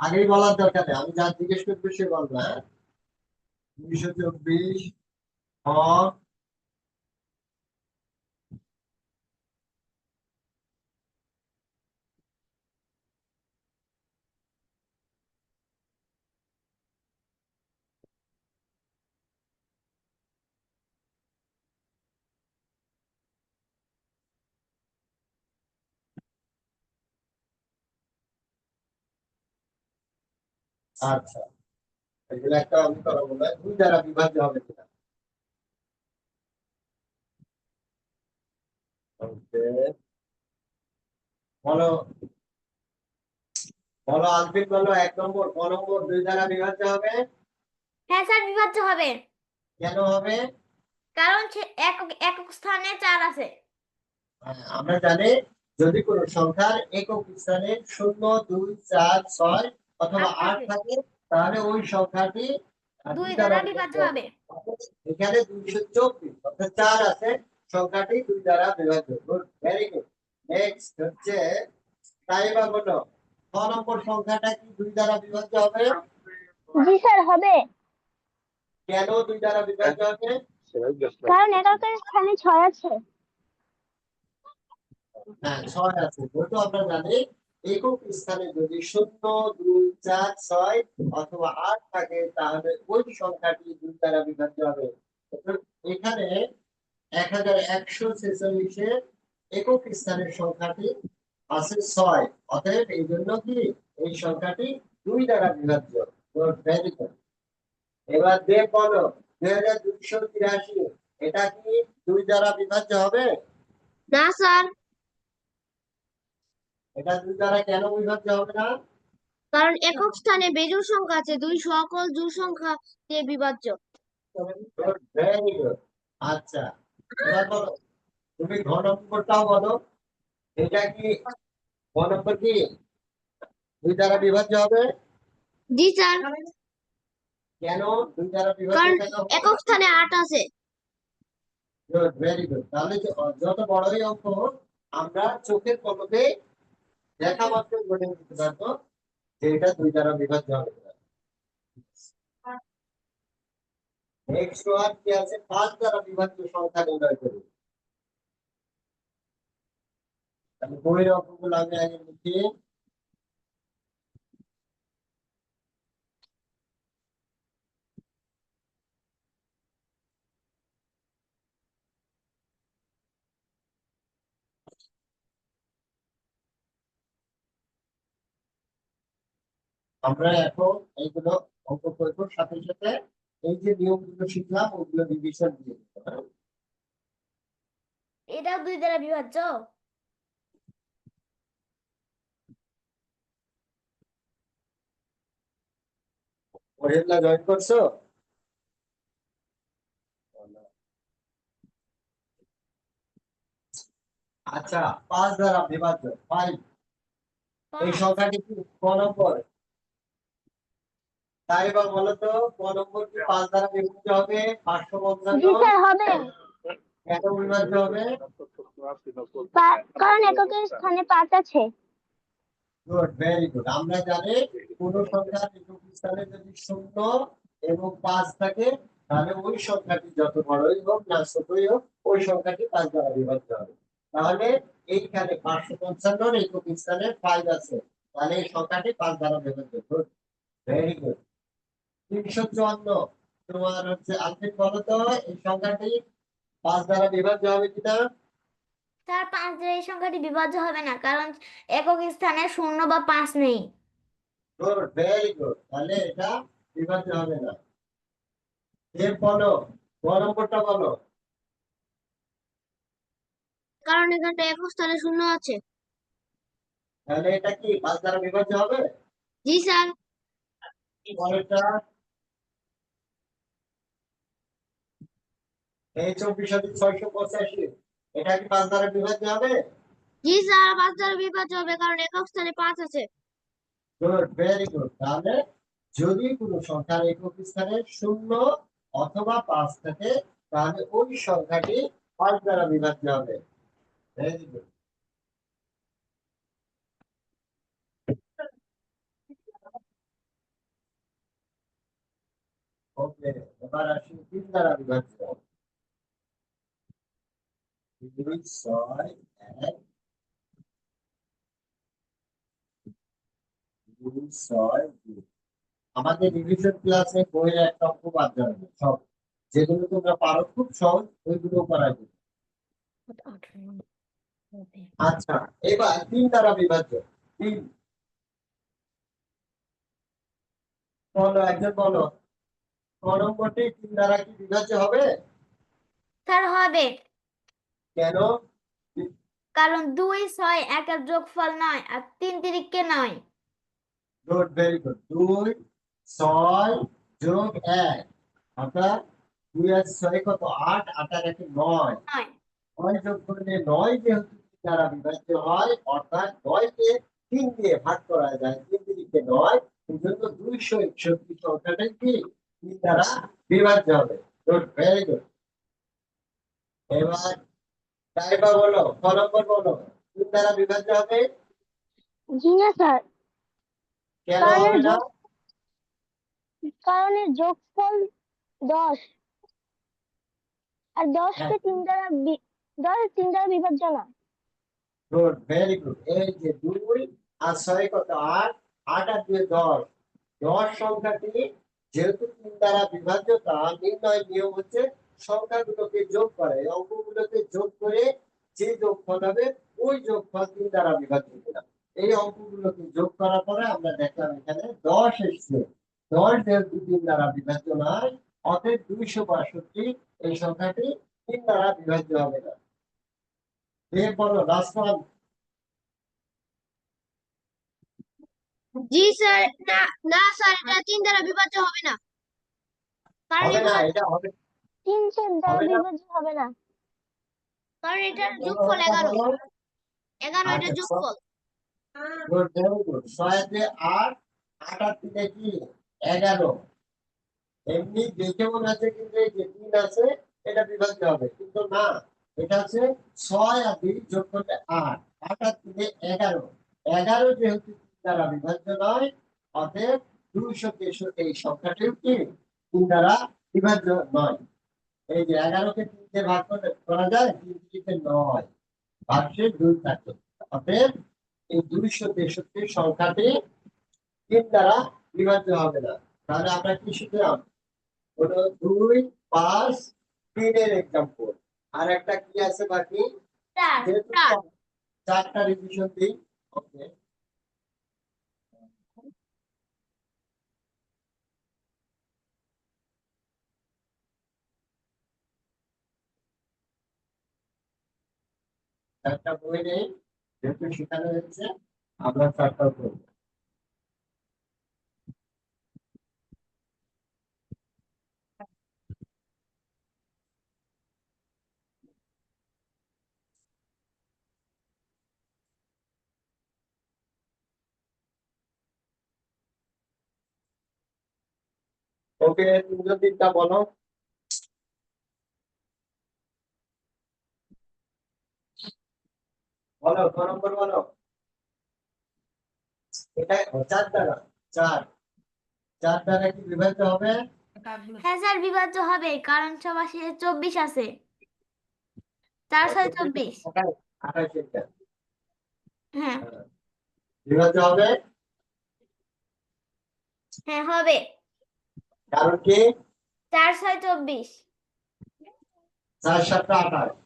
আগেই বলার দরকার নেই, আমি যা জিজ্ঞেস করবো সে বলবো। 224 হর আচ্ছা, এগুলো একটা আমি করাবো না, 2 দ্বারা বিভাজ্য হবে কিনা। Okay, বলো বলো আলফিন, বলো 1 নম্বর, ক নম্বর 2 দ্বারা বিভাজ্য হবে? হ্যাঁ স্যার বিভাজ্য হবে, কেন হবে? কারণ একক একক স্থানে 4 আছে। আমরা জানি যদি কোনো সংখ্যার একক স্থানে 0, 2, 4, 6 অথবা 8 থাকে তাহলে ওই সংখ্যাটি 2 2 দ্বারা দ্বারা বিভাজ্য বিভাজ্য হবে। হবে। এখানে 224 অর্থাৎ 4 আছে, সংখ্যাটি 2 দ্বারা বিভাজ্য। Good, very good. নেক্সট হচ্ছে তাইবা, বলো ক নম্বর সংখ্যাটা কি 2 দ্বারা বিভাজ্য হবে? জি স্যার হবে, কেন 2 দ্বারা বিভাজ্য হবে? কারণ এককের স্থানে 6 আছে। হ্যাঁ, 6 আছে, যেহেতু আমরা জানি একক স্থানে যদি 0, 2, 4, 6 অথবা 8 থাকে তাহলে ওই সংখ্যাটি 2 দ্বারা বিভাজ্য হবে। এখানে 1146 এর একক স্থানের সংখ্যাটি আছে 6, অতএব এই জন্য কি এই সংখ্যাটি 2 দ্বারা বিভাজ্য। Very good. এবার দেব, বলো 2283 এটা কি 2 দ্বারা বিভাজ্য হবে? না স্যার, এটা 2 দ্বারা কেন বিভাজ্য হবে না? কারণ একক স্থানে বেজোড় সংখ্যা আছে, 2 সকল জোড় সংখ্যা দিয়ে বিভাজ্য। Very good. আচ্ছা, এবার বলো তুমি ঘ নম্বরটাও বলো, এটা কি ঘ নম্বর কি 2 দ্বারা বিভাজ্য হবে? জি স্যার, কেন 2 দ্বারা বিভাজ্য কারণ কেন হবে? একক স্থানে 8 আছে। Good, very good. তাহলে যত বড়ই অঙ্ক হোক আমরা চোখের পলকে দেখা মাত্র বলে দিতে পারবো যে এটা 2 দ্বারা বিভাজ্য হবে। x1 কি আছে 5 দ্বারা বিভাজ্য সংখ্যা নির্ণয় করি। তাহলে বইয়ের অঙ্কগুলো আমি আগে লিখি। আমরা এখন এইগুলো অঙ্ক করবো, সাথে সাথে এই যে নিয়মগুলো শিখলাম ওগুলো রিভিশন দিয়ে দিতে হবে। এটাও 2 দ্বারা বিভাজ্য। ওহেলা জয়েন করছো? আচ্ছা, 5 দ্বারা বিভাজ্য 5, এই 5 সংখ্যাটি কি ক নম্বর? তাই বা বলতো ক নম্বর কি 5 দ্বারা বিভাজ্য হবে? 555 জি স্যার হবে, কেন বিভাজ্য হবে? কারণ এককের স্থানে 5 আছে। Good, very good. আমরা জানি কোন সংখ্যার একক স্থানে যদি 0 এবং 5 থাকে তাহলে ওই সংখ্যাটি যত বড়ই হোক না ছোটই হোক ওই সংখ্যাটি 5 দ্বারা বিভাজ্য হবে। তাহলে এইখানে 555 এর একক স্থানে 5 আছে, তাহলে এই সংখ্যাটি 5 দ্বারা বিভাজ্য। Good, very good. 354 তোমার হচ্ছে আলফিন বলো তো এই সংখ্যাটি 5 দ্বারা বিভাজ্য হবে কিনা? স্যার 5 দ্বারা এই সংখ্যাটি বিভাজ্য হবে না, কারণ একক স্থানে 0 বা 5 নেই। গুড, ভেরি গুড, তাহলে এটা বিভাজ্য হবে না। এর বলো ক নম্বরটা বলো। কারণ এখানটা একক স্থানে 0 আছে। তাহলে এটা কি 5 দ্বারা বিভাজ্য হবে? জি স্যার। পরেরটা এই 24,685, এটা কি 5 দ্বারা বিভাজ্য হবে? জি স্যার 5 দ্বারা বিভাজ্য হবে, কারণ একক স্থানে 5 আছে। Good, very good. তাহলে যদি কোনো সংখ্যার একক স্থানে 0 অথবা 5 থাকে তাহলে ওই সংখ্যাটি 5 দ্বারা বিভাজ্য হবে। Very good. ওকে, এবার আসি 3 দ্বারা বিভাজ্য। 2 6 1 2 6 2। আমাদের রিভিশন ক্লাসে বইয়ের একটা অঙ্ক বাদ যাবে না, সব যেগুলো তোমরা পারো খুব সহজ ওইগুলো করা যাবে। আচ্ছা, এবার 3 দ্বারা বিভাজ্য। 3 বলো, একজন বলো ক নম্বরটি 3 দ্বারা কি বিভাজ্য হবে? স্যার হবে, কেন? কারণ 2 6 একের যোগফল নয় আর 3 তিরিককে নয়। Good, very good. 2 6 যোগ 1 অর্থাৎ 2 আর 6 কত? 8, 8 আর 1 9, নয় 9 যোগ করলে 9 যেহেতু 3 দ্বারা বিভাজ্য হয় অর্থাৎ 9 কে 3 দিয়ে ভাগ করা যায়, 3 তিরিকে 9, এই জন্য 261 সংখ্যাটাই কি 3 দ্বারা বিভাজ্য হবে। Good, very good. এবার তাইবা বলো ক নম্বর বলো 3 দ্বারা বিভাজ্য হবে? জি না স্যার, কেন কারণ হবে না? এর যোগফল 10, আর 10 হ্যাঁ, কে 3 দ্বারা 10 3 দ্বারা বিভাজ্য না। Good, very good. এই যে 2 আর 6 কত? 8, 8 আর 2 10, 10 সংখ্যাটি যেহেতু 3 দ্বারা বিভাজ্য তা নির্ণয় নিয়ম হচ্ছে সংখ্যাগুলোকে যোগ করা, এই অঙ্কগুলোকে যোগ করে যে যোগফল হবে ওই যোগফল 3 দ্বারা বিভাজ্য কিনা। এই অঙ্কগুলোকে যোগ করার পরে আমরা দেখলাম এখানে 10 এসছে। 10 যেহেতু 3 দ্বারা বিভাজ্য নয় অতএব 262 এই সংখ্যাটি 3 দ্বারা বিভাজ্য হবে না। এরপর লাস্ট ওয়ান। জি স্যার, না না স্যার, এটা 3 দ্বারা বিভাজ্য হবে না, কারণ হবে না, এগুলো এটা হবে 3 দ্বারা হবে না। বিভাজ্য হবে না, কারণ এটার কেন যোগফল হবে না 11। বলো? 11 আচ্ছা, এটার যোগফল। Good, very good. 6 দিয়ে 8, 8 আর 3 কি 11। এমনি দেখে মনে হচ্ছে কিন্তু এই যে 3 আছে এটা বিভাজ্য হবে, কিন্তু না, এটা হচ্ছে 6 আর 2 যোগ করলে 8, 8 আর 3 11, 11 যেহেতু 3 দ্বারা বিভাজ্য নয় অতএব 263 এই সংখ্যাটিও কি 3 দ্বারা বিভাজ্য নয়। এই যে 11কে 3 দিয়ে ভাগ করা যায়, 3 3 9, ভাগশেষ 2 থাকে। অতএব এই 263 সংখ্যাটি 3 দ্বারা বিভাজ্য হবে না। তাহলে আমরা কি শিখলাম? হলো 2, 5, 3 এর এক্সাম্পল। আর একটা কি আছে বাকি? যেহেতু 4টা রিভিশন দিই। ওকে, একটা বই নেই, যেহেতু শেখানো হচ্ছে আমরা 4টা করবো। ওকে, তুমি যদি তা বলো। বলো, 6 নম্বর বলো। এটা 4 দ্বারা, 4 4 দ্বারা কি বিভাজ্য হবে? হ্যাঁ স্যার, বিভাজ্য হবে, কারণ সবার শেষে 24 আছে। 4 6 24। 28 এটা। হ্যাঁ। হ্যাঁ, বিভাজ্য হবে। হ্যাঁ হবে। কারণ কি? 4 6 24। 4 7 28,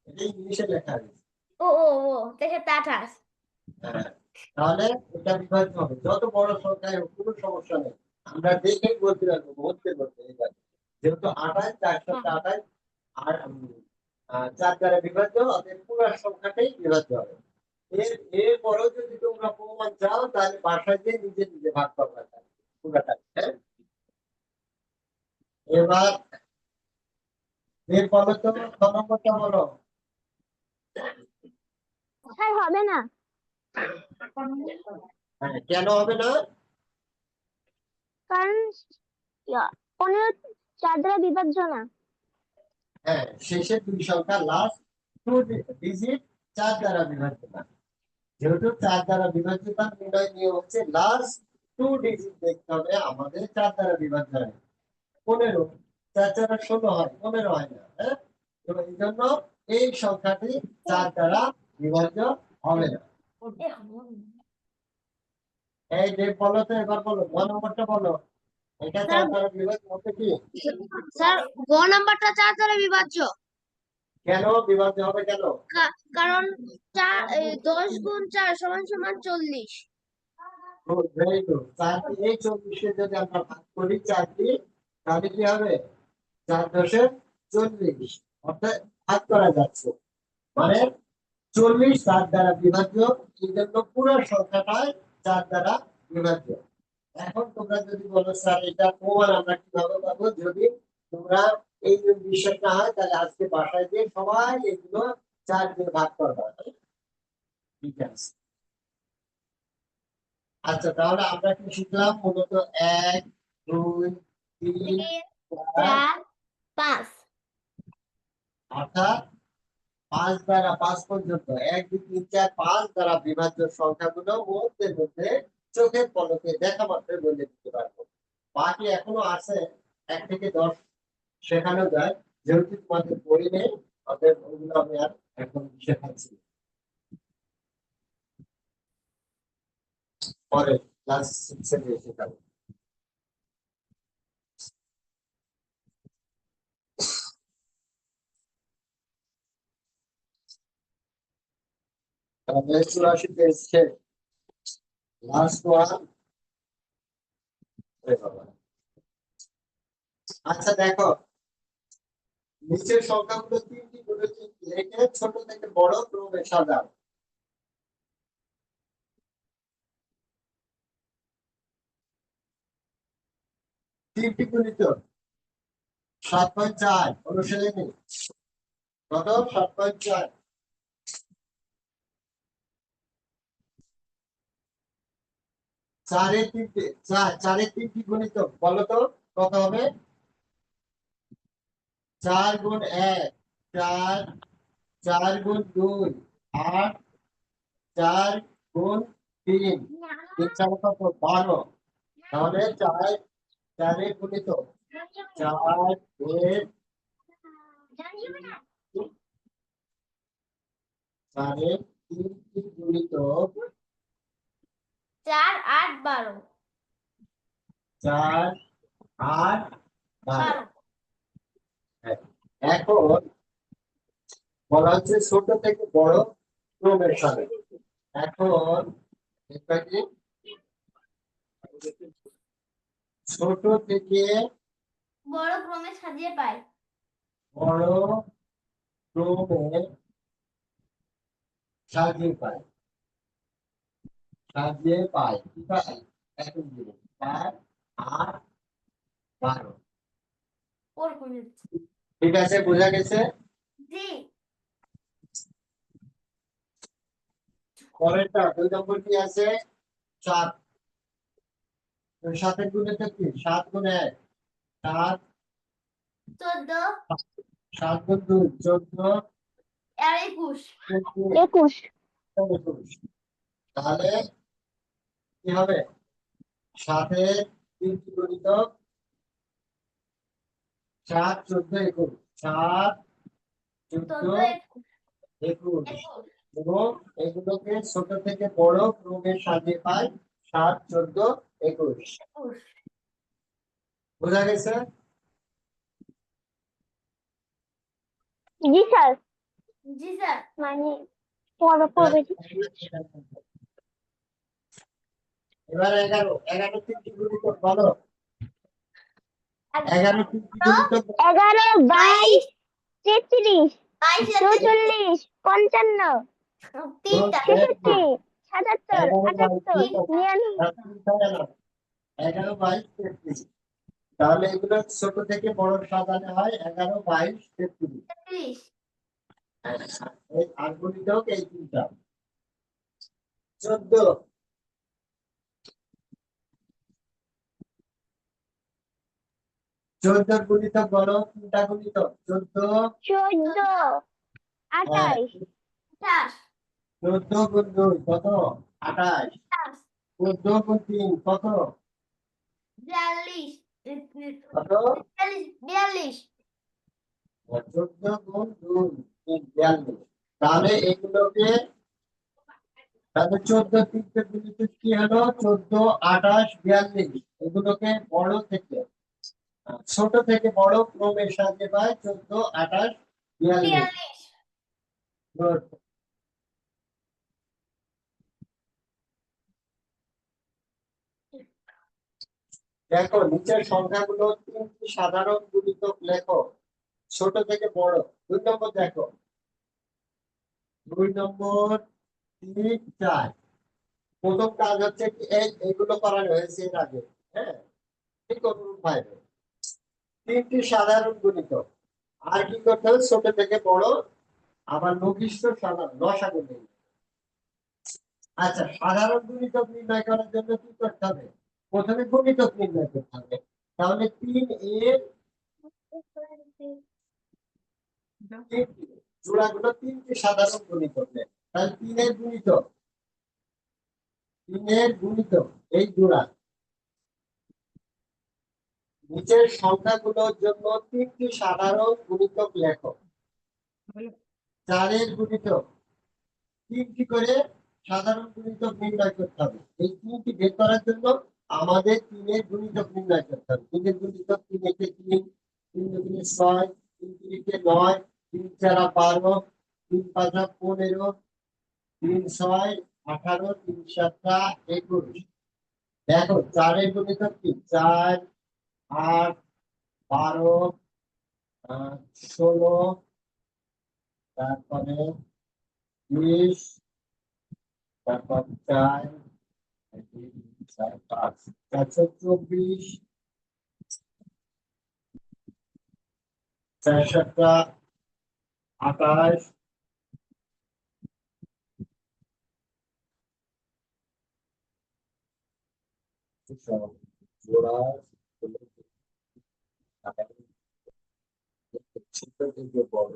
এটা ইংলিশে লেখা আছে। ও ও ও 4 7 28। হ্যাঁ, তাহলে এটা বিভাজ্য হবে। যত বড় সংখ্যায় হোক কোনো সমস্যা নেই, আমরা দেখেই বলতে পারবো, বলতে বলতে এবার। যেহেতু 28, 4 7 28 আর 4 দ্বারা বিভাজ্য, অতএব পুরো সংখ্যাটাই বিভাজ্য হবে। এরপরেও যদি তোমরা প্রমাণ চাও, তাহলে বাসায় গিয়ে নিজে নিজে ভাগ করবে পুরাটা। হ্যাঁ, এবার এরপরে তো 6 নম্বরটা বলো। স্যার হবে না, হ্যাঁ, কেন হবে না? কারণ 15 4 দ্বারা বিভাজ্য না। হ্যাঁ, শেষের দুই সংখ্যা লাস্ট 2 ডিজিট 4 দ্বারা বিভাজ্য না। যেহেতু 4 দ্বারা বিভাজ্য, তার নির্ণয় নিয়ম হচ্ছে লাস্ট 2 ডিজিট দেখতে হবে আমাদের 4 দ্বারা বিভাজ্য হয়। 15, 4 4 16 হয়, 15 হয় না। হ্যাঁ, তো এই জন্য এই সংখ্যাটি 4 দ্বারা বিভাজ্য হবে না। এই যে বলো তো, এবার বলো, 9 নম্বরটা বলো। এটা 4 দ্বারা বিভাজ্য হবে কি? স্যার গ নাম্বারটা 4 দ্বারা বিভাজ্য। কেন বিভাজ্য হবে কেন? কারণ 10 গুণ 4 সমান সমান 40। Very good. 4 দিয়ে 24 যদি আমরা ভাগ করি 4 দিয়ে, তাহলে কি হবে? 4 10 40, অর্থাৎ ভাগ করা যাচ্ছে। মানে 40 4 দ্বারা বিভাজ্য, এই জন্য পুরো সংখ্যাটাই 4 দ্বারা বিভাজ্য। এখন তোমরা যদি বলো স্যার এটা প্রমাণ আমরা কিভাবে পাবো, যদি তোমরা এই বিষয়টা হয়, তাহলে আজকে বাসায় গিয়ে সবাই এগুলো 4 দিয়ে ভাগ করবা। ঠিক আছে, আচ্ছা, তাহলে আমরা কি শিখলাম? মূলত 1 2 3 4, 4 5। অর্থাৎ 5 দ্বারা 5 পর্যন্ত, 1 2 3 4 5 দ্বারা বিভাজ্য সংখ্যাগুলো মধ্যে মধ্যে চোখের পলকে দেখা মাত্র বলে দিতে পারবো। বাকি এখনো আছে, 1 থেকে 10 শেখানো যায়। যেহেতু তোমাদের বই নেই, অতএব ওগুলো আমি আর এখন শেখাচ্ছি না। পরে ক্লাস 6 এ শেখাবো। তাহলে 84 পেজ শেষ, লাস্ট ওয়ান। আচ্ছা দেখো, নিচের সংখ্যাগুলো 3টি করে লিখে ছোট থেকে বড় ক্রমে সাজাও। 3টি গুণিত 7.4 অনুশীলনী কত? 7.4। 4 এর 3টি গুণিত বলো তো কত হবে? 4 গুণ 1 4, 4 গুণ 2 8, 4 গুণ 3 3 4 কত? 12। তাহলে 4 4 এর গুণিত 4 এর 3টি গুণিতক 4, 8, 12। 4, 8, 12। 12। এখন বলা হচ্ছে ছোট থেকে বড় ক্রমের সাথে। এখন এটা কি ছোট থেকে বড় ক্রমে সাজিয়ে পাই। বড় ক্রমে সাজিয়ে পাই। সাজিয়ে পাই কি পাই? এখন দিন 4, 8, 12। ওরকম। ঠিক আছে, বোঝা গেছে? জি। পরেরটা 2 নম্বর কি আছে? 7। এর সাথে গুণে তো কি 7 গুণে 1 7, 14 7 গুণ 2 14, আর 21। 21, 21। তাহলে কি হবে? সাথে 3টি গুণিতক 7, 14, 21। 7, 14, 21। এবং এগুলোকে ছোট থেকে বড় ক্রমে সাজিয়ে পাই 7, 14, 21। বোঝা গেছে? জি স্যার। জি স্যার। মানে পড়ো পড়বে। এবার 11 11 3টি গুণিতক বলো। 11 3টি গুণিতক 11, 22, 33, 44, 55, 63, 77, 78, 99। 11, 22, 33। তাহলে এগুলো ছোট থেকে বড় সাজানো হয় 11, 22, 33। এই আর গুণিতক এই তিনটা। 14, 14 গুণিতক বলো, তিনটা গুণিতক 14, 14, 28, 14 গুণ 2 কত? 28। 14 গুণ 3 কত? 42, কত? 42। 14 গুণ 2 42। তাহলে এগুলোকে তাহলে 14 তিনটে গুণিতক কি হলো? 14, 28, 42। এগুলোকে বড় থেকে ছোট থেকে বড় ক্রমে সাজিয়ে পায় 14, 28, 42। Good. দেখো নিচের সংখ্যাগুলো 3টি সাধারণ গুণিতক লেখো ছোট থেকে বড়। 2 নম্বর দেখো, 2 নম্বর 3, 4। প্রথম কাজ হচ্ছে কি এইগুলো করানো হয়েছে এর আগে। হ্যাঁ, ঠিক অনুরূপ ভাবে 3টি সাধারণ গুণিতক। আর কি করতে হবে? ছোট থেকে বড় আবার লঘিষ্ঠ সাধারণ লসাগু নেই। আচ্ছা, সাধারণ গুণিতক নির্ণয় করার জন্য কি করতে হবে? প্রথমে গুণিতক নির্ণয় করতে হবে। তাহলে 3 এর জোড়াগুলো 3টি সাধারণ গুণিতক নেয়। তাহলে 3 এর গুণিতক এই জোড়া নিচের সংখ্যাগুলোর জন্য 3টি সাধারণ গুণিতক লেখো। 4 এর গুণিতক 3টি করে সাধারণ গুণিতক নির্ণয় করতে হবে। এই 3টি বের করার জন্য আমাদের 3 এর গুণিতক নির্ণয় করতে হবে। 3 এর গুণিতক 3 একে 3, 3 দুগুণে 6, 3 তিরিকে 9, 3 চারা 12, 3 পাঁচা 15, 3 6 18, 3 সাতটা 21। দেখো 4 এর গুণিতক কি? 4, 8, 12, 16, তারপরে 20, তারপর 4, 4, 5, 424, 4 সাতটা 28, জোড়া ছোট থেকে বড়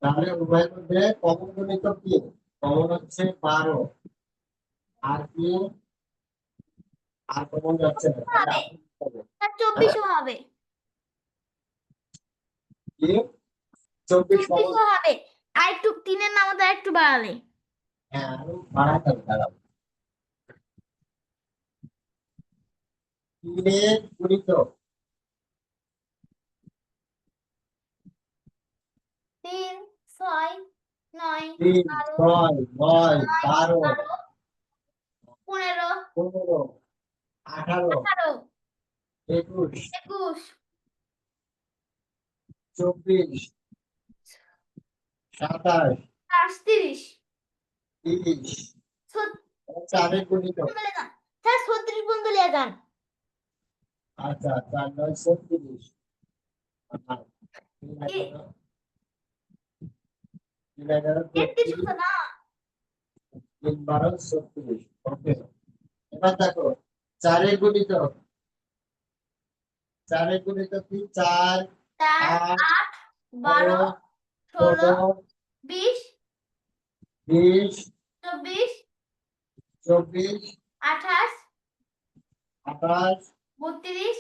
তাহলে উভয়ের মধ্যে কমন গুণিতক কি? কমন হচ্ছে 12। আর কি আর কমন যাচ্ছে না, তাহলে হবে আপনি কি করবেন? আর হ্যাঁ, 24ও হবে, কি 24 কমন? 24ও হবে। আর একটু 3-এর নামতা একটু বাড়ালে। হ্যাঁ, আরো বাড়াতে হবে, দাঁড়াও। 3 গুণিতক 3, 6, 9, 3, 12, 6, 9, 12, 15, 15, 18, 18, 21, 21, 24, 27, 30, 30, 36 চারের গুণিতক। বলে যান। স্যার 36 পর্যন্ত লিয়ে যান। আচ্ছা, 4, 9, 36, আর 3, কি 11, 3, 11, 33 32, হতো না? 3, 12, 36। ওকে, এবার দেখো 4 গুণিতক, 4 গুণিতক কি? 4, 4, 8, 8, 12, 12, 16, 16, 20, 20, 24, 24, 28, 28, 32,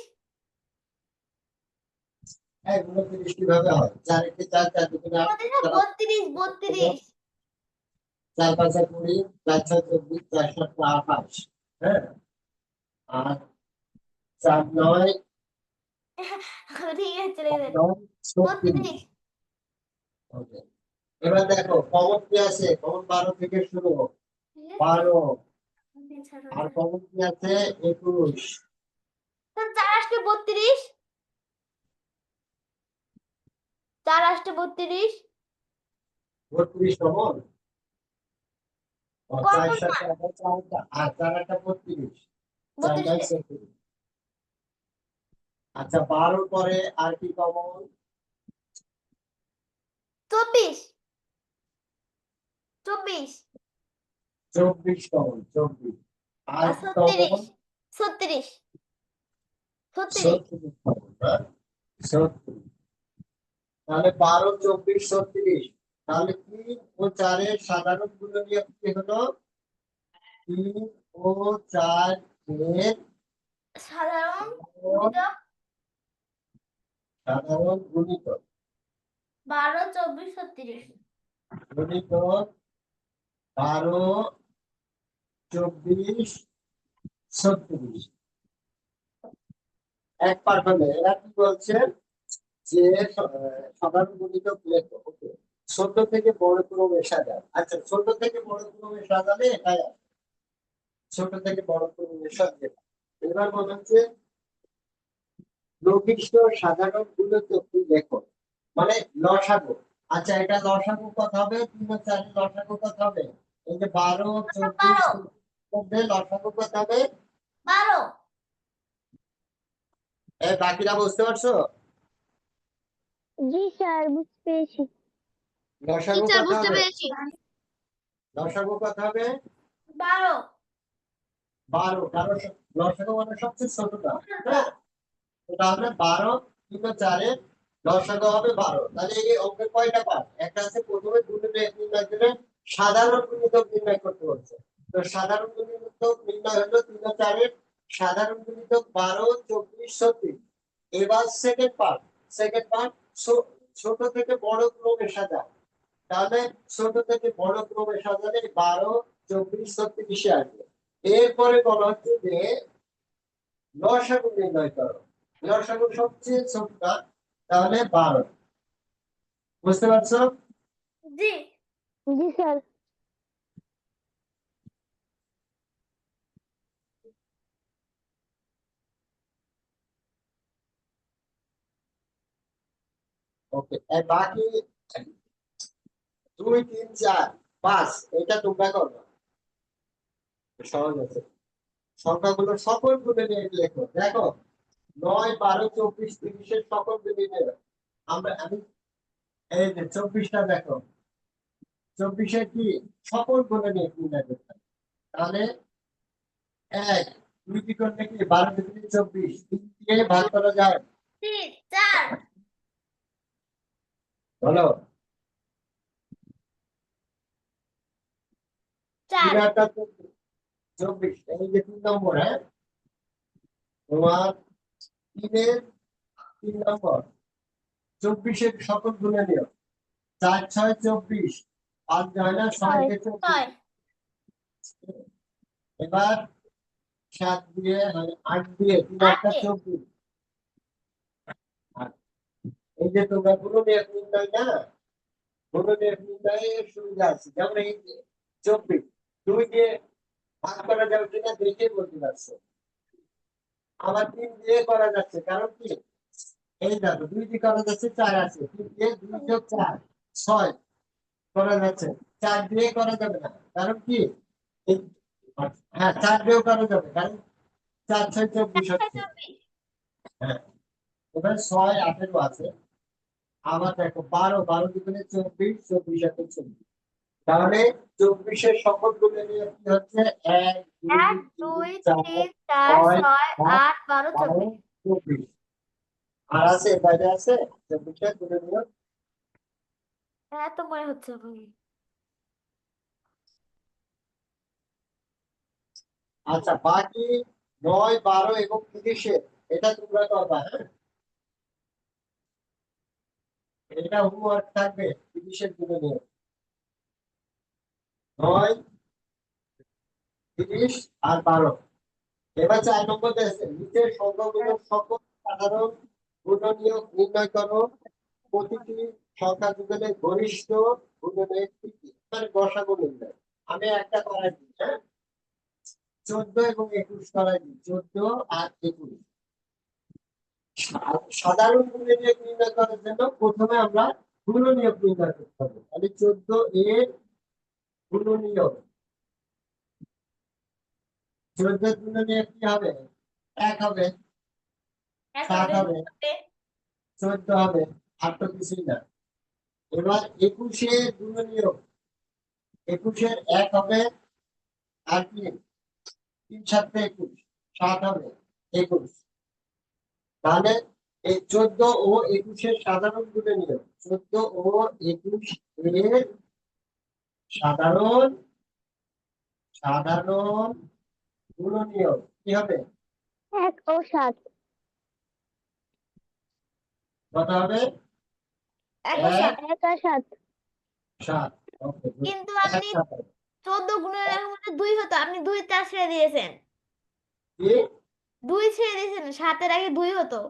হ্যাঁ, 29 কিভাবে হয়? 4 কে 4, 4 দুগুণে 8, 32, 32, 4 5 20, 4 6 24, 4 7 28, হ্যাঁ, আর 4 9, ঠিক আছে চলে গেছে। 9 36। 32, ওকে, এবার দেখো কমন কি আছে? কমন 12 থেকে শুরু, 12, আর কমন কি আছে? 21, 4 আসতে 32, 4 আসতে 32, 32 কমন। ও, 4 কমন 7 4, আর 4 8 32, 4 32 9 36। আচ্ছা, 12 পরে আর কি কমন? 24, 24, 24 কমন, 24, আর আর কি 36, কমন? 36, 36, 36 কমন, হ্যাঁ, 36। তাহলে 12, 24, 36, তাহলে 3 ও 4 এর সাধারণ গুণনীয়ক কি হলো? 3 ও 4 এর সাধারণ সাধারণ গুণিতক সাধারণ গুণিতক 12, 24, 36। গুণিতক 12, 24, 36। এক পার্ট হলে এরা কি বলছে যে সাধারণ গুণিতক লেখো। ওকে, ছোট থেকে বড় ক্রমে সাজাও। আচ্ছা, ছোট থেকে বড় ক্রমে সাজালে এটাই আসে। ছোট থেকে বড় ক্রমে সাজিয়ে এবার মনে হচ্ছে লঘিষ্ঠ সাধারণ গুণিতক কি লেখো, মানে লসাগু। আচ্ছা, এটা লসাগু কত হবে? 3 ও 4 এর লসাগু কত হবে? এই যে 12, 24 12, মধ্যে লসাগু কত হবে? 12। বাকিরা বুঝতে পারছো? জি স্যার বুঝতে পেরেছি। জি লসাগু স্যার কত বুঝতে হবে? পেরেছি। লসাগু কত হবে? 12, 12, কারণ লসাগু মানে সবচেয়ে ছোটটা। হ্যাঁ, তো তাহলে 12, 3 ও 4 এর লসাগু হবে 12। তাহলে এই অঙ্কের কয়টা পার্ট? একটা আছে প্রথমে গুণিতক নির্ণয় করে সাধারণ গুণিতক নির্ণয় করতে হচ্ছে। তো সাধারণ গুণিতক নির্ণয় হলো 3 ও 4 এর সাধারণ গুণিতক 12, 24, 36। এবার সেকেন্ড পার্ট ছোট থেকে বড় ক্রমে সাজা। তাহলে ছোট থেকে বড় ক্রমে সাজালে 12, 24, 36 আসবে। এরপরে বলা হচ্ছে যে লসাগু নির্ণয় করো। লসাগু সবচেয়ে ছোটটা, তাহলে 12। বুঝতে পারছো? জি জি স্যার। ওকে, বাকি 2, 3, 4, 5 এটা তোমরা করো, সহজ আছে। সংখ্যাগুলো সকল গুণে নিয়ে লেখো। দেখো 9, 12, 24, 30 এর সকল গুণে নিয়ে আমি এই যে 24টা দেখো, 24 এর কি সকল গুণে নিয়ে নির্ণয় করতে হবে। তাহলে 1, 2 কি করলে কি 12 2 24, 3 দিয়ে ভাগ করা যায়। 3, 4, বলো, 4, 3 8 14, 24 এই যে 3 নম্বর, হ্যাঁ তোমার 3 নম্বর 24-এর সকল গুণে নিও। 4 6 24, 5 9 না 6 ছয়। কে 24। এবার 7 দিয়ে 8 দিয়ে 3 8 24। আর এই যে তোমরা গুণনীয়ক নির্ণয় না, গুণনীয়ক নির্ণয়ের সুবিধা আছে। যেমন এই যে 24 2 দিয়ে ভাগ করা যাবে কিনা দেখে বলতে পারছো। আবার 3 দিয়ে করা যাচ্ছে, কারণ কি এই দেখো 2 দিয়ে করা যাচ্ছে, 4 আছে, 3 দিয়ে 2 যোগ 4 6 করা যাচ্ছে। 4 দিয়ে করা যাবে না, কারণ কি এই- হ্যাঁ 4 দিয়েও করা যাবে, কারণ 4 6 24 হচ্ছে। হ্যাঁ এবার 6 18 আছে। আবার দেখো 12 12 দুগুণে 24 24 একে 24। তাহলে 24-এর সকল গুণে নিয়ে কি হচ্ছে 1 2 এক 3 দুই 4 তিন চার 6 ছয় 8 আট 12 12 24। 24। আর আছে বাইরে আছে 24-এর গুণে নিয়ে। হ্যাঁ তো মনে হচ্ছে আমার। আচ্ছা বাকি 9 12 এবং 30-এর এটা তোমরা করবা, হ্যাঁ এটা হোমওয়ার্ক থাকবে। 30-এর গুণে নিয়ে 9 30 আর 12। এবার 4 নম্বর আছে নিচের সংখ্যাগুলোর সকল সাধারণ গুণনীয়ক নির্ণয় করো। প্রতিটি সংখ্যা যুগলের গরিষ্ঠ গুণনের স্থিতি মানে গসাগু নির্ণয়। আমি একটা করাই দিই, হ্যাঁ 14 এবং 21 করাই দিই, 14 আর 21। সাধারণ গুণনীয়ক নির্ণয় করার জন্য প্রথমে আমরা গুণনীয়ক নির্ণয় করতে হবে। তাহলে 14 এর গুণনীয়ক, 14 এর গুণনীয়ক কি হবে 1 হবে, 7 হবে, 14 হবে, আর তো কিছুই না। এবার 21-এর গুণনীয়ক, 21-এর 1 হবে, আর কি 3 7 21, 7 হবে 21। তাহলে এই 14 ও 21-এর সাধারণ গুণে নিয়ম, 14 ও 21 এর সাধারণ সাধারণ গুণনীয়ক কি হবে 1 ও 7। কত হবে 1 ও 7। 1 1 আর 7। 7। ওকে কিন্তু 1 আপনি 7 14 গুণের মধ্যে 2 হতো, আপনি 2 4 ছেড়ে দিয়েছেন। কি 2 ছেড়ে দিয়েছেন, 7 এর আগে 2 হতো।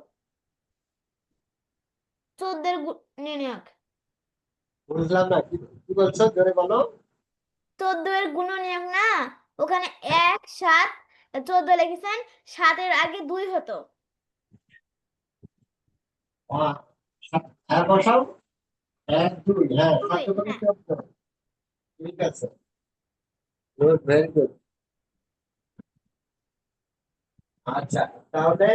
14 এর নির্ণায়ক। বুঝলাম না, কি কি বলছো জোরে বলো। 14 এর গুণনীয়ক না, ওখানে 1 7 14 লিখেছেন, 7 এর আগে 2 হতো। আহ, হ্যাঁ বসাও 1 2, হ্যাঁ 2। 7 করে হ্যাঁ 14। ঠিক আছে, গুড ভেরি গুড। আচ্ছা তাহলে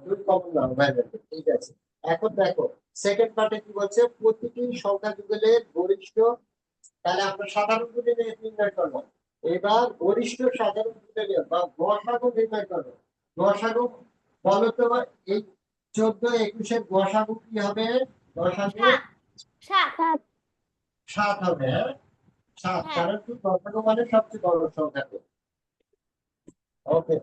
দুই কমন নাও হয়ে যাবে, ঠিক আছে। এখন দেখো সেকেন্ড পার্টে কি বলছে, প্রতিটি সংখ্যা যুগলের গরিষ্ঠ। তাহলে আমরা সাধারণ গুণে নির্ণয় করবো। এবার গরিষ্ঠ সাধারণ গুণে বা গসাগু নির্ণয় করবো। গসাগু বলো তো, এই 14 21-এর গসাগু কি হবে, গসাগু 7 7। 7 হবে, হ্যাঁ 7, হ্যাঁ কারণ কি গসাগু মানে সবচেয়ে বড় সংখ্যা। ওকে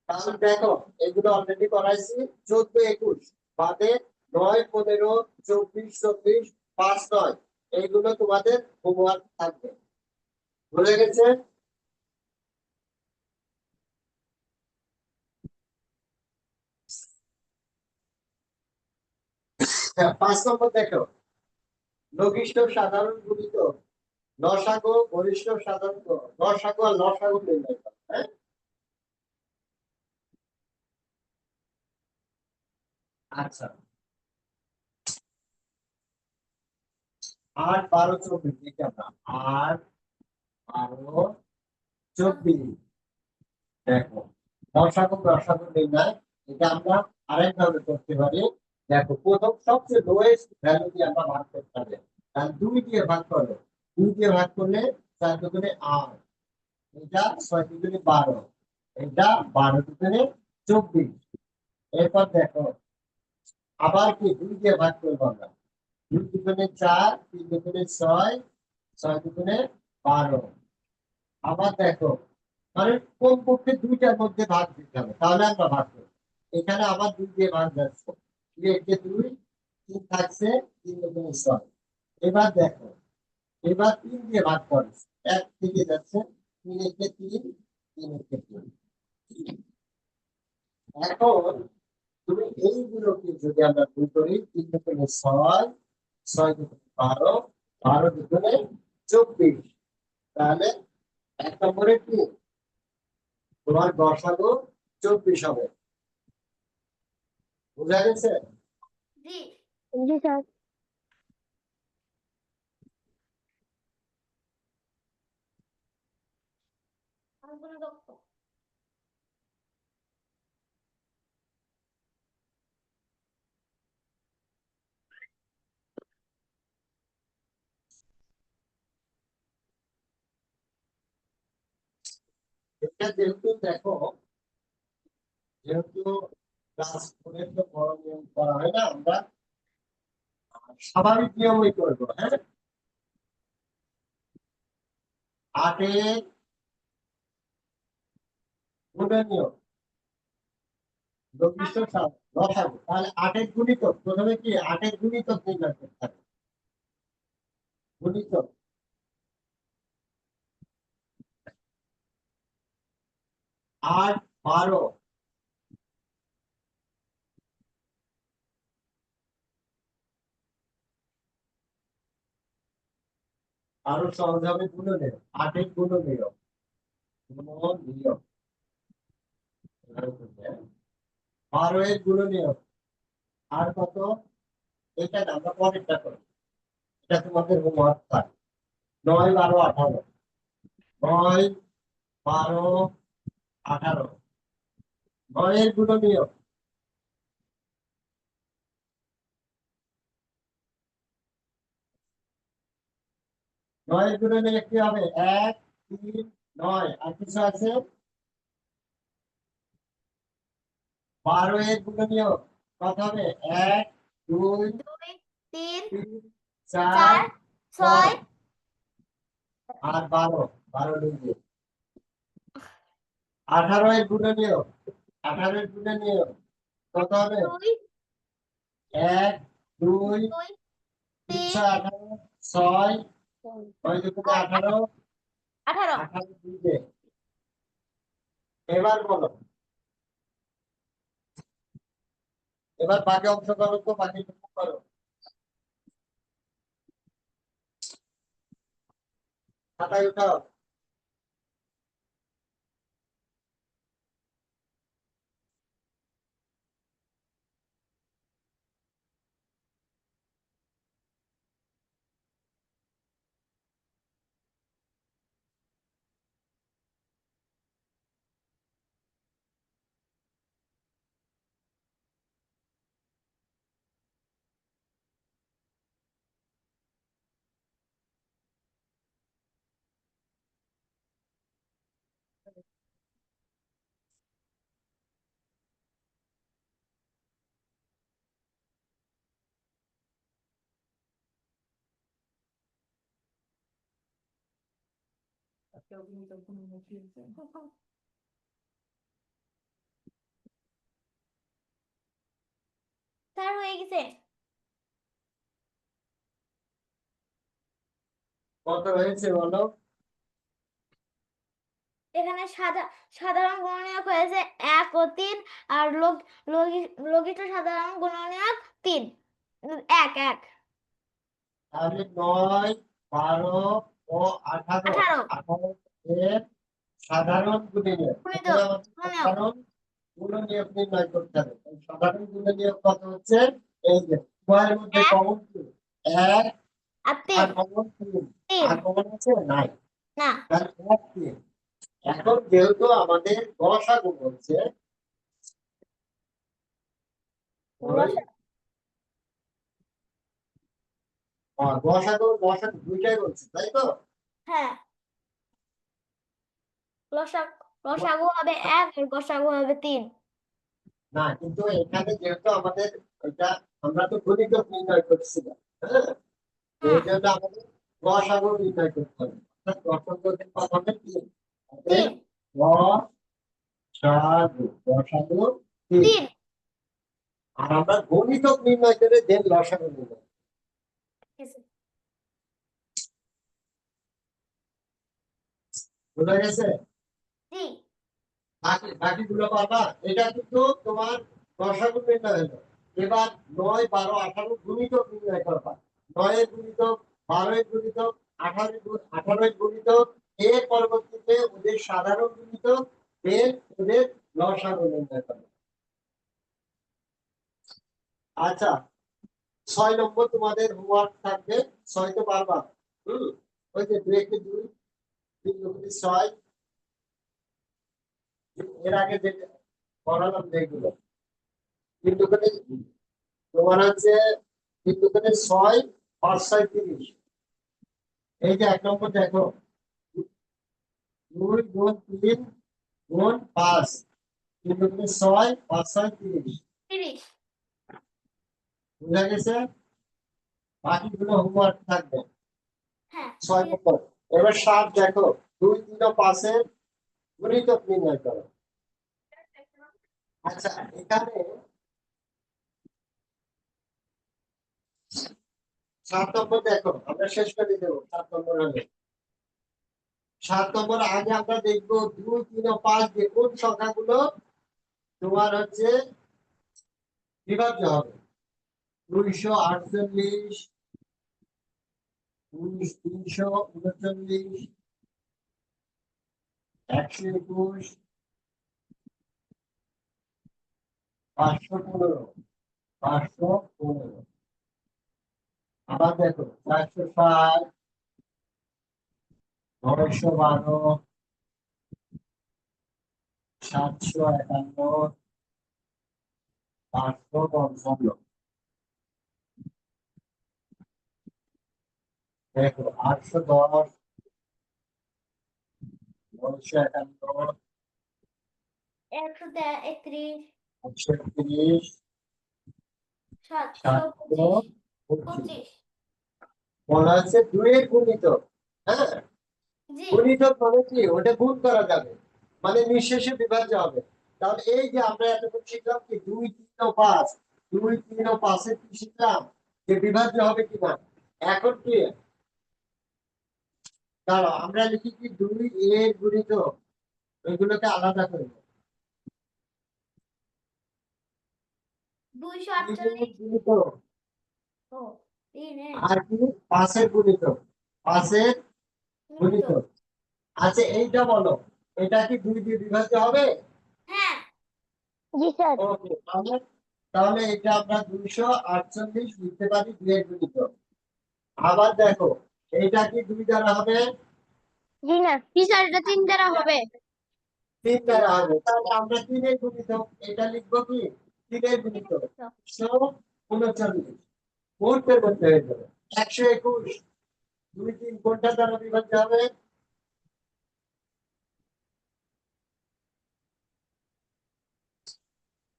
তাহলে দেখো এগুলো অলরেডি করাইছি। 14 21 বাদে 9 15 24 24 5 9 এইগুলো তোমাদের হোমওয়ার্ক থাকবে। ভুলে গেছে? 5 নম্বর দেখো, লঘিষ্ঠ সাধারণ গুণিত লসাগু গরিষ্ঠ সাধারণ লসাগু আর লসাগু নির্ণয় করো, হ্যাঁ আচ্ছা 8 12 24 লিখে আমরা 8 12 24। দেখো লসাগু লসাগু নির্ণয়, এটা আমরা আরেকভাবে করতে পারি। দেখো প্রথম সবচেয়ে লোয়েস্ট ভ্যালু দিয়ে আমরা ভাগ করতে হবে। তাহলে 2 দিয়ে ভাগ করো, 2 দিয়ে ভাগ করলে 4 দুগুণে 8, এটা 6 দুগুণে 12, এটা 12 দুগুণে 24। এরপর দেখো আবার কি 2 দিয়ে ভাগ করবো আমরা, 2 দুগুণে 4, 3 দুগুণে 6, 6 দুগুণে 12, আবার দেখো, মানে কমপক্ষে দুইটার মধ্যে ভাগ দিতে হবে, তাহলে আমরা ভাগ করবো। এখানে আবার দুই দিয়ে ভাগ যাচ্ছে, দুই একে দুই, তিন থাকছে, তিন দুগুণে ছয়। এবার দেখো, এবার তিন দিয়ে ভাগ করে, এক থেকে যাচ্ছে, তিন একে তিন, তিন একে তিন। এখন তুমি এইগুলোকে যদি আমরা দুই করি, তিন দুগুণে ছয়, ছয় দুগুণে বারো, বারো দুগুণে 24, তাহলে এক নম্বরে কি তোমার গসাগু 24 হবে। বুঝা গেছে? জি জি স্যার। আর কোনো দক্ষ? এটা যেহেতু দেখো, যেহেতু ক্লাস 4 তো বড় নিয়ম করা হয় না, আমরা স্বাভাবিক নিয়মই করবো। হ্যাঁ, 8-এর গুণের নিয়ম, লঘিষ্ঠ লসাগু। তাহলে 8-এর গুণিতক, প্রথমে কি 8-এর গুণিতক নির্ণয় করতে হবে। গুণিতক 8, 12, আরো সহজ হবে গুণনের, 8-এর গুণনীয়, গুণনীয় 12-এর গুণনীয় আর কত, এটা না, আমরা পরেরটা করি, এটা তোমাদের হোমওয়ার্ক থাকে। 9, 12, 18, 9, 12, 18, 9-এর গুণনীয়, 9-এর গুণনীয় কি হবে, 1, 3, 9, আর কিছু আছে। 12-এর গুণনীয় কত হবে, 1, 2, 2 3 3, 4, 4 6, 6 আর 12, 12 লিখবে। 18-এর গুণনীয়, 18-এর গুণনীয় কত হবে, 2 1, 2, 2 3, 3 6, 18, 6, 6 দুগুণে 18, 18 18 লিখবে। এবার বলো, এবার বাকি অংশ করো তো, বাকি করো, খাতায় উঠাও। স্যার হয়ে গেছে। কত হয়েছে বলো? এখানে সাধারণ গুণনীয়ক হয়েছে 1 ও 3, আর লঘিষ্ঠ সাধারণ গুণনীয়ক 3, 1 1 তাহলে 9, 12 ও 18, 18 18 এর সাধারণ গুণনীয়ক, গুণিত প্রথমে আমাদের গুণনীয়ক সাধারণ গুণনীয়ক নির্ণয় করতে হবে। এই সাধারণ গুণনীয়ক কত হচ্ছে, এই যে উভয়ের মধ্যে 1 কমন কি, 1, আর আর 3 কমন 3, 3 আর কমন আছে নাই, না তাহলে 1, 3। এখন যেহেতু আমাদের গসাগু হচ্ছে ওই, লসা গসাগু গসাগু দুইটাই বলছে, তাই তো? হ্যাঁ লসাগু হবে 1 আর গসাগু হবে 3। না, কিন্তু এখানে যেহেতু আমাদের এটা, আমরা তো গুণিতক নির্ণয় করছিলাম, হ্যাঁ, এই হ্যাঁ জন্য আমাদের গসাগু নির্ণয় করতে হবে। অর্থাৎ দশকের পদ হবে 3 তিন লসাগু লসাগু 3 তিন আর আমরা গণিতক নির্ণয় করে দেন লসাগু নির্ণয় বুঝা গেছে জি বাকিগুলো পারবা এটা কিন্তু তোমার লসাগু নির্ণয় হলো এবার 9 12 18 গুণিতক নির্ণয় করবা 9 এর গুণিতক 12 এর গুণিতক 18 এর গুণিতক এর পরবর্তীতে ওদের সাধারণ গুণিতক এর ওদের লসাগু নির্ণয় করবা আচ্ছা 6 নম্বর তোমাদের হোমওয়ার্ক থাকবে 6 তো পারবা ওই যে 2 কে 2 3 দুগুণে 6 এর আগে যে পড়ালাম যেগুলো কিন্তু তোমার হচ্ছে কিন্তু 6 5 6 30 এই যে 1 নম্বর দেখো 2 গুণ 3 গুণ 5 কিন্তু 6 5 6 30 30 বুঝা গেছে বাকিগুলো হোমওয়ার্ক থাকবে হ্যাঁ 6 নম্বর এবার 7 দেখো 2 3 ও 5 এর গুণিতক নির্ণয় করো আচ্ছা এখানে 7 নম্বর দেখো আমরা শেষ করে দেবো 7 নম্বর হলে 7 নম্বর আগে আমরা দেখবো 2 3 ও 5 দিয়ে কোন সংখ্যাগুলো তোমার হচ্ছে বিভাজ্য হবে 248 339 121 515 515 আবার দেখো 460 912 751 555 দেখো 810 951 131 130 725 725 বলা আছে 2 এর গুণিতক হ্যাঁ জি গুণিতক মানে কি ওটা গুণ করা যাবে মানে নিঃশেষে বিভাজ্য হবে তাহলে এই যে আমরা এতক্ষণ শিখলাম কি 2 3 ও 5 2 3 ও 5 এর কি শিখলাম যে বিভাজ্য হবে কিনা এখন কি দাঁড়াও আমরা লিখি কি 2 এর গুণিতক ওইগুলোকে আলাদা করব 248 গুণিতক ও 3 আর কি 5 এর গুণিতক 5 এর গুণিতক আচ্ছা এইটা বলো এটা কি 2 দিয়ে বিভাজ্য হবে হ্যাঁ জি স্যার ওকে তাহলে এটা আমরা 248 লিখতে পারি 2 এর গুণিতক আবার দেখো এটা কি 2 দ্বারা হবে জি না জি স্যার এটা 3 দ্বারা হবে 3 দ্বারা হবে তাহলে আমরা 3 এর গুণিতক এটা লিখবো কি 3 এর গুণিতক 139 মুহূর্তের মধ্যে হয়ে যাবে 121 2 3 কোনটা দ্বারা বিভাজ্য হবে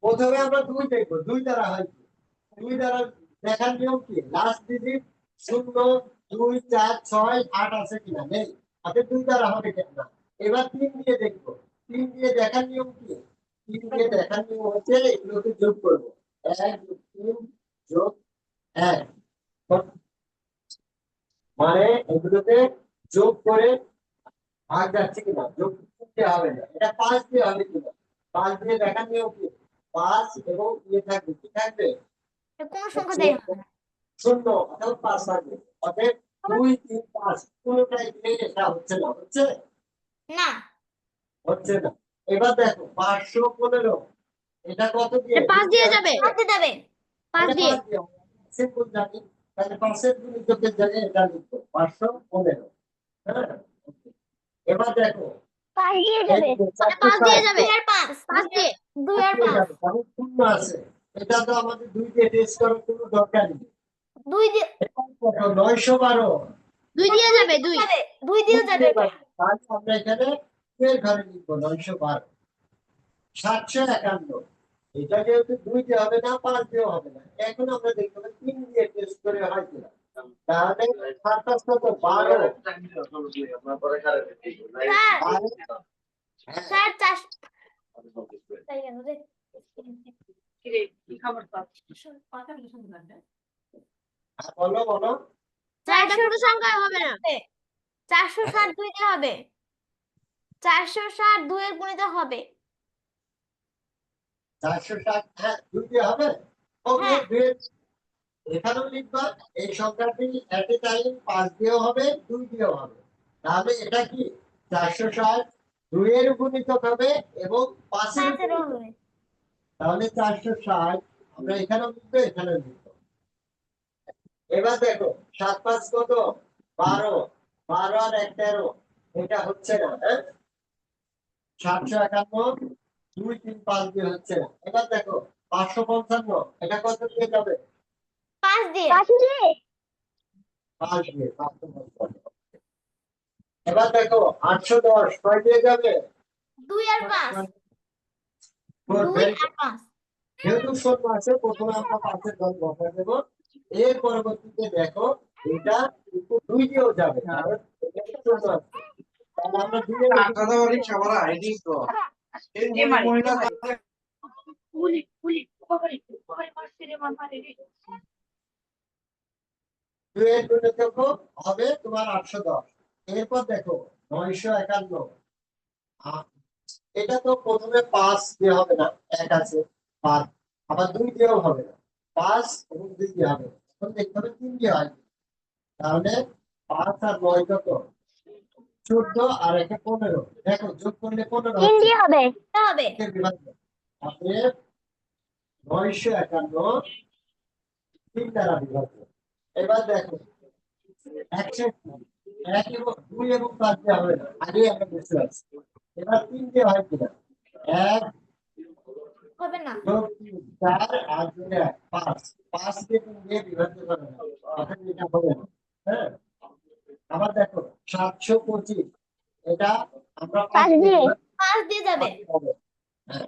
প্রথমে আমরা 2 দেখবো 2 দ্বারা হয় কি 2 দ্বারা দেখার নিয়ম কি লাস্ট ডিজিট 0 2 4 6 8 আছে কিনা নেই আগে 2 দ্বারা হবে কিনা এবার 3 দিয়ে দেখবো 3 দিয়ে দেখার নিয়ম কি 3 দিয়ে দেখার নিয়ম হচ্ছে এগুলোকে যোগ করব 1 যোগ 3 যোগ 1 মানে এগুলোকে যোগ করে ভাগ যাচ্ছে কিনা যোগ করতে হবে না এটা 5 দিয়ে হবে কিনা 5 দিয়ে দেখার নিয়ম কি 5 এবং ইয়ে থাকবে কি থাকবে কোন সংখ্যা দেয় না শূন্য অর্থাৎ 5 থাকবে অতএব 2 3 5 কোনটাই দিলে এটা হচ্ছে না না হচ্ছে না এবার দেখো 515 এটা কত দিয়ে 5 দিয়ে যাবে 5 দিয়ে যাবে 5 এটা দিয়ে 5 দিয়ে সিম্পল জানি তাহলে 5 এর গুণিতকের জায়গায় এটা লিখবো 515 হ্যাঁ এবার দেখো 5 দিয়ে যাবে 5 দিয়ে যাবে 2 আর 5 5 দিয়ে 2 আর 5 অনেক শূন্য আছে এটা তো আমাদের 2 দিয়ে টেস্ট করার কোনো দরকার নেই 2 দিয়ে 912 2 দিয়ে যাবে 2 2 দিয়ে যাবে তাহলে আমরা এখানে এর ঘরে লিখবো 912 751 এটা যেহেতু 2 দিয়ে হবে না 5 দিয়ে হবে না এখন আমরা দেখবো 3 দিয়ে টেস্ট করে হয় কিনা তাহলে 7 5 কত 12 হ্যাঁ, স্যার 400 তাই কেন রে? বলো বলো 400 সংখ্যায় হবে না 460 দুইতে হবে 460 দুইয়ের গুণিত হবে 460 হ্যাঁ 2 দিয়ে হবে ওকে হ্যাঁ। গ্রেট এখানেও লিখবা এই সংখ্যাটি এট এ টাইম 5 দিয়েও হবে 2 দিয়েও হবে তাহলে এটা কি 460 2 এর গুণিত হবে এবং 5 এর 5 এরও গুণিত হবে তাহলে 460 আমরা এখানেও লিখবো এখানেও লিখবো এবার দেখো 7 5 কত 12 12 আর 1 13 এটা হচ্ছে না হ্যাঁ 751 2 3 5 দিয়ে হচ্ছে না এবার দেখো 555 এটা কত দিয়ে যাবে 5 দিয়ে 5 দিয়ে 555 এবার দেখো 810 কয় দিয়ে যাবে 2 আর 5 Good, 2 very আর good. 5 যেহেতু শূন্য আছে প্রথমে আমরা 5 এর ঘর বসায় দেব এর পরবর্তীতে দেখো এটা কিন্তু 2 দিয়েও যাবে কারণ এখানে শূন্য আছে তাহলে আমরা 2 এর দুয়ের গুণিতক হবে তোমার 810 এরপর দেখো 951 এটা তো প্রথমে 5 দিয়ে হবে না এক আছে 5 আবার 2 দিয়েও হবে না 5 এবং 2 দিয়ে হবে এখন দেখতে হবে 3 দিয়ে হয় তাহলে 5 আর 9 কত 14 আর একে 15 দেখো যোগ করলে 15 3 হচ্ছে দিয়ে হবে হবে এর বিভাজ্য অতএব 951 3 দ্বারা বিভাজ্য এবার দেখো 1 এবং 2 এবং 5 দিয়ে হবে না আগে আমরা বুঝতে পারছি এবার 3 দিয়ে হয় কিনা 1 হবে না যোগ 3 4 আর যোগ 1 5 5 দিয়ে 3 দিয়ে বিভাজ্য করে না অর্থাৎ এটা হবে না হ্যাঁ আবার দেখো 725 এটা আমরা 5 দিয়ে 5 দিয়ে যাবে হবে হ্যাঁ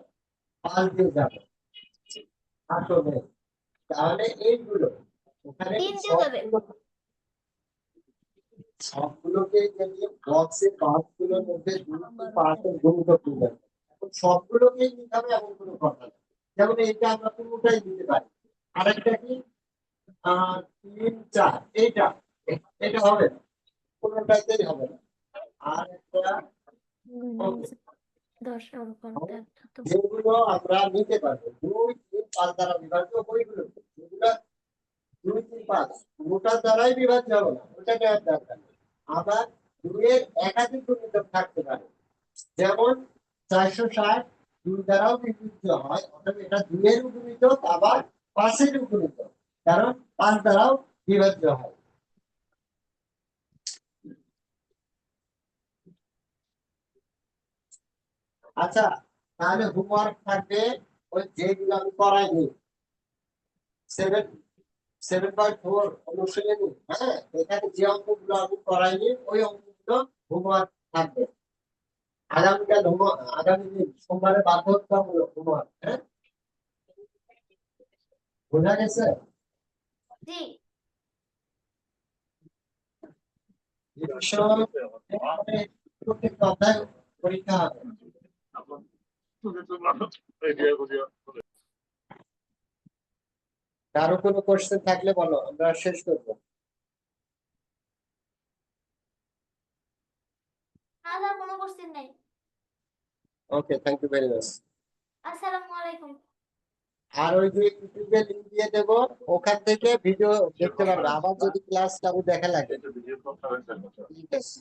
5 দিয়ে যাবে আসলে তাহলে এইগুলো ওখানে 3 দিয়ে যাবে সবগুলোকে যদি বক্সে পাঁচগুলোর মধ্যে 2 গুণিত করবে এখন সবগুলোকেই নিতে হবে এমন কোনো কথা নেই যেমন এইটা আমরা পুরোটাই দিতে পারি আরেকটা কি 3 4 এইটা এটা হবে না কোনোটাইতেই হবে না আর একটা okay, 10 আর করতে তো যেগুলো আমরা নিতে পারবো 2 3 5 দ্বারা বিভাজ্য ওইগুলো যেগুলো 2 3 5 ওটার দ্বারাই বিভাজ্য হবে না ওটা নেওয়ার দরকার নেই আবার 2 এর একাধিক গুণিতক থাকতে পারে যেমন 460 2 দ্বারাও বিভাজ্য হয় অর্থাৎ এটা 2 এর গুণিতক আবার 5 এর গুণিতক কারণ 5 দ্বারাও বিভাজ্য হয় আচ্ছা তাহলে হোমওয়ার্ক থাকবে ওই যেগুলো আমি করাইনি 7.4 অনুশীলনী হ্যাঁ এখানে যে অঙ্কগুলো আমি করাইনি ওই অঙ্কগুলো হোমওয়ার্ক থাকবে আগামীকাল আগামী দিন সোমবারে বাধ্যতামূলক হোমওয়ার্ক হ্যাঁ বোঝা গেছে জি প্রত্যেকটা অধ্যায় পরীক্ষা হবে কারো কোনো কোশ্চেন থাকলে বলো আমরা শেষ করবো না কোনো কোশ্চেন নাই okay thank you very much আসসালামু আলাইকুম আর ওই যে ইউটিউবে লিংক দিয়ে দেবো ওখান থেকে ভিডিও দেখতে পারবে আবার যদি ক্লাস চালু দেখা লাগে ঠিক আছে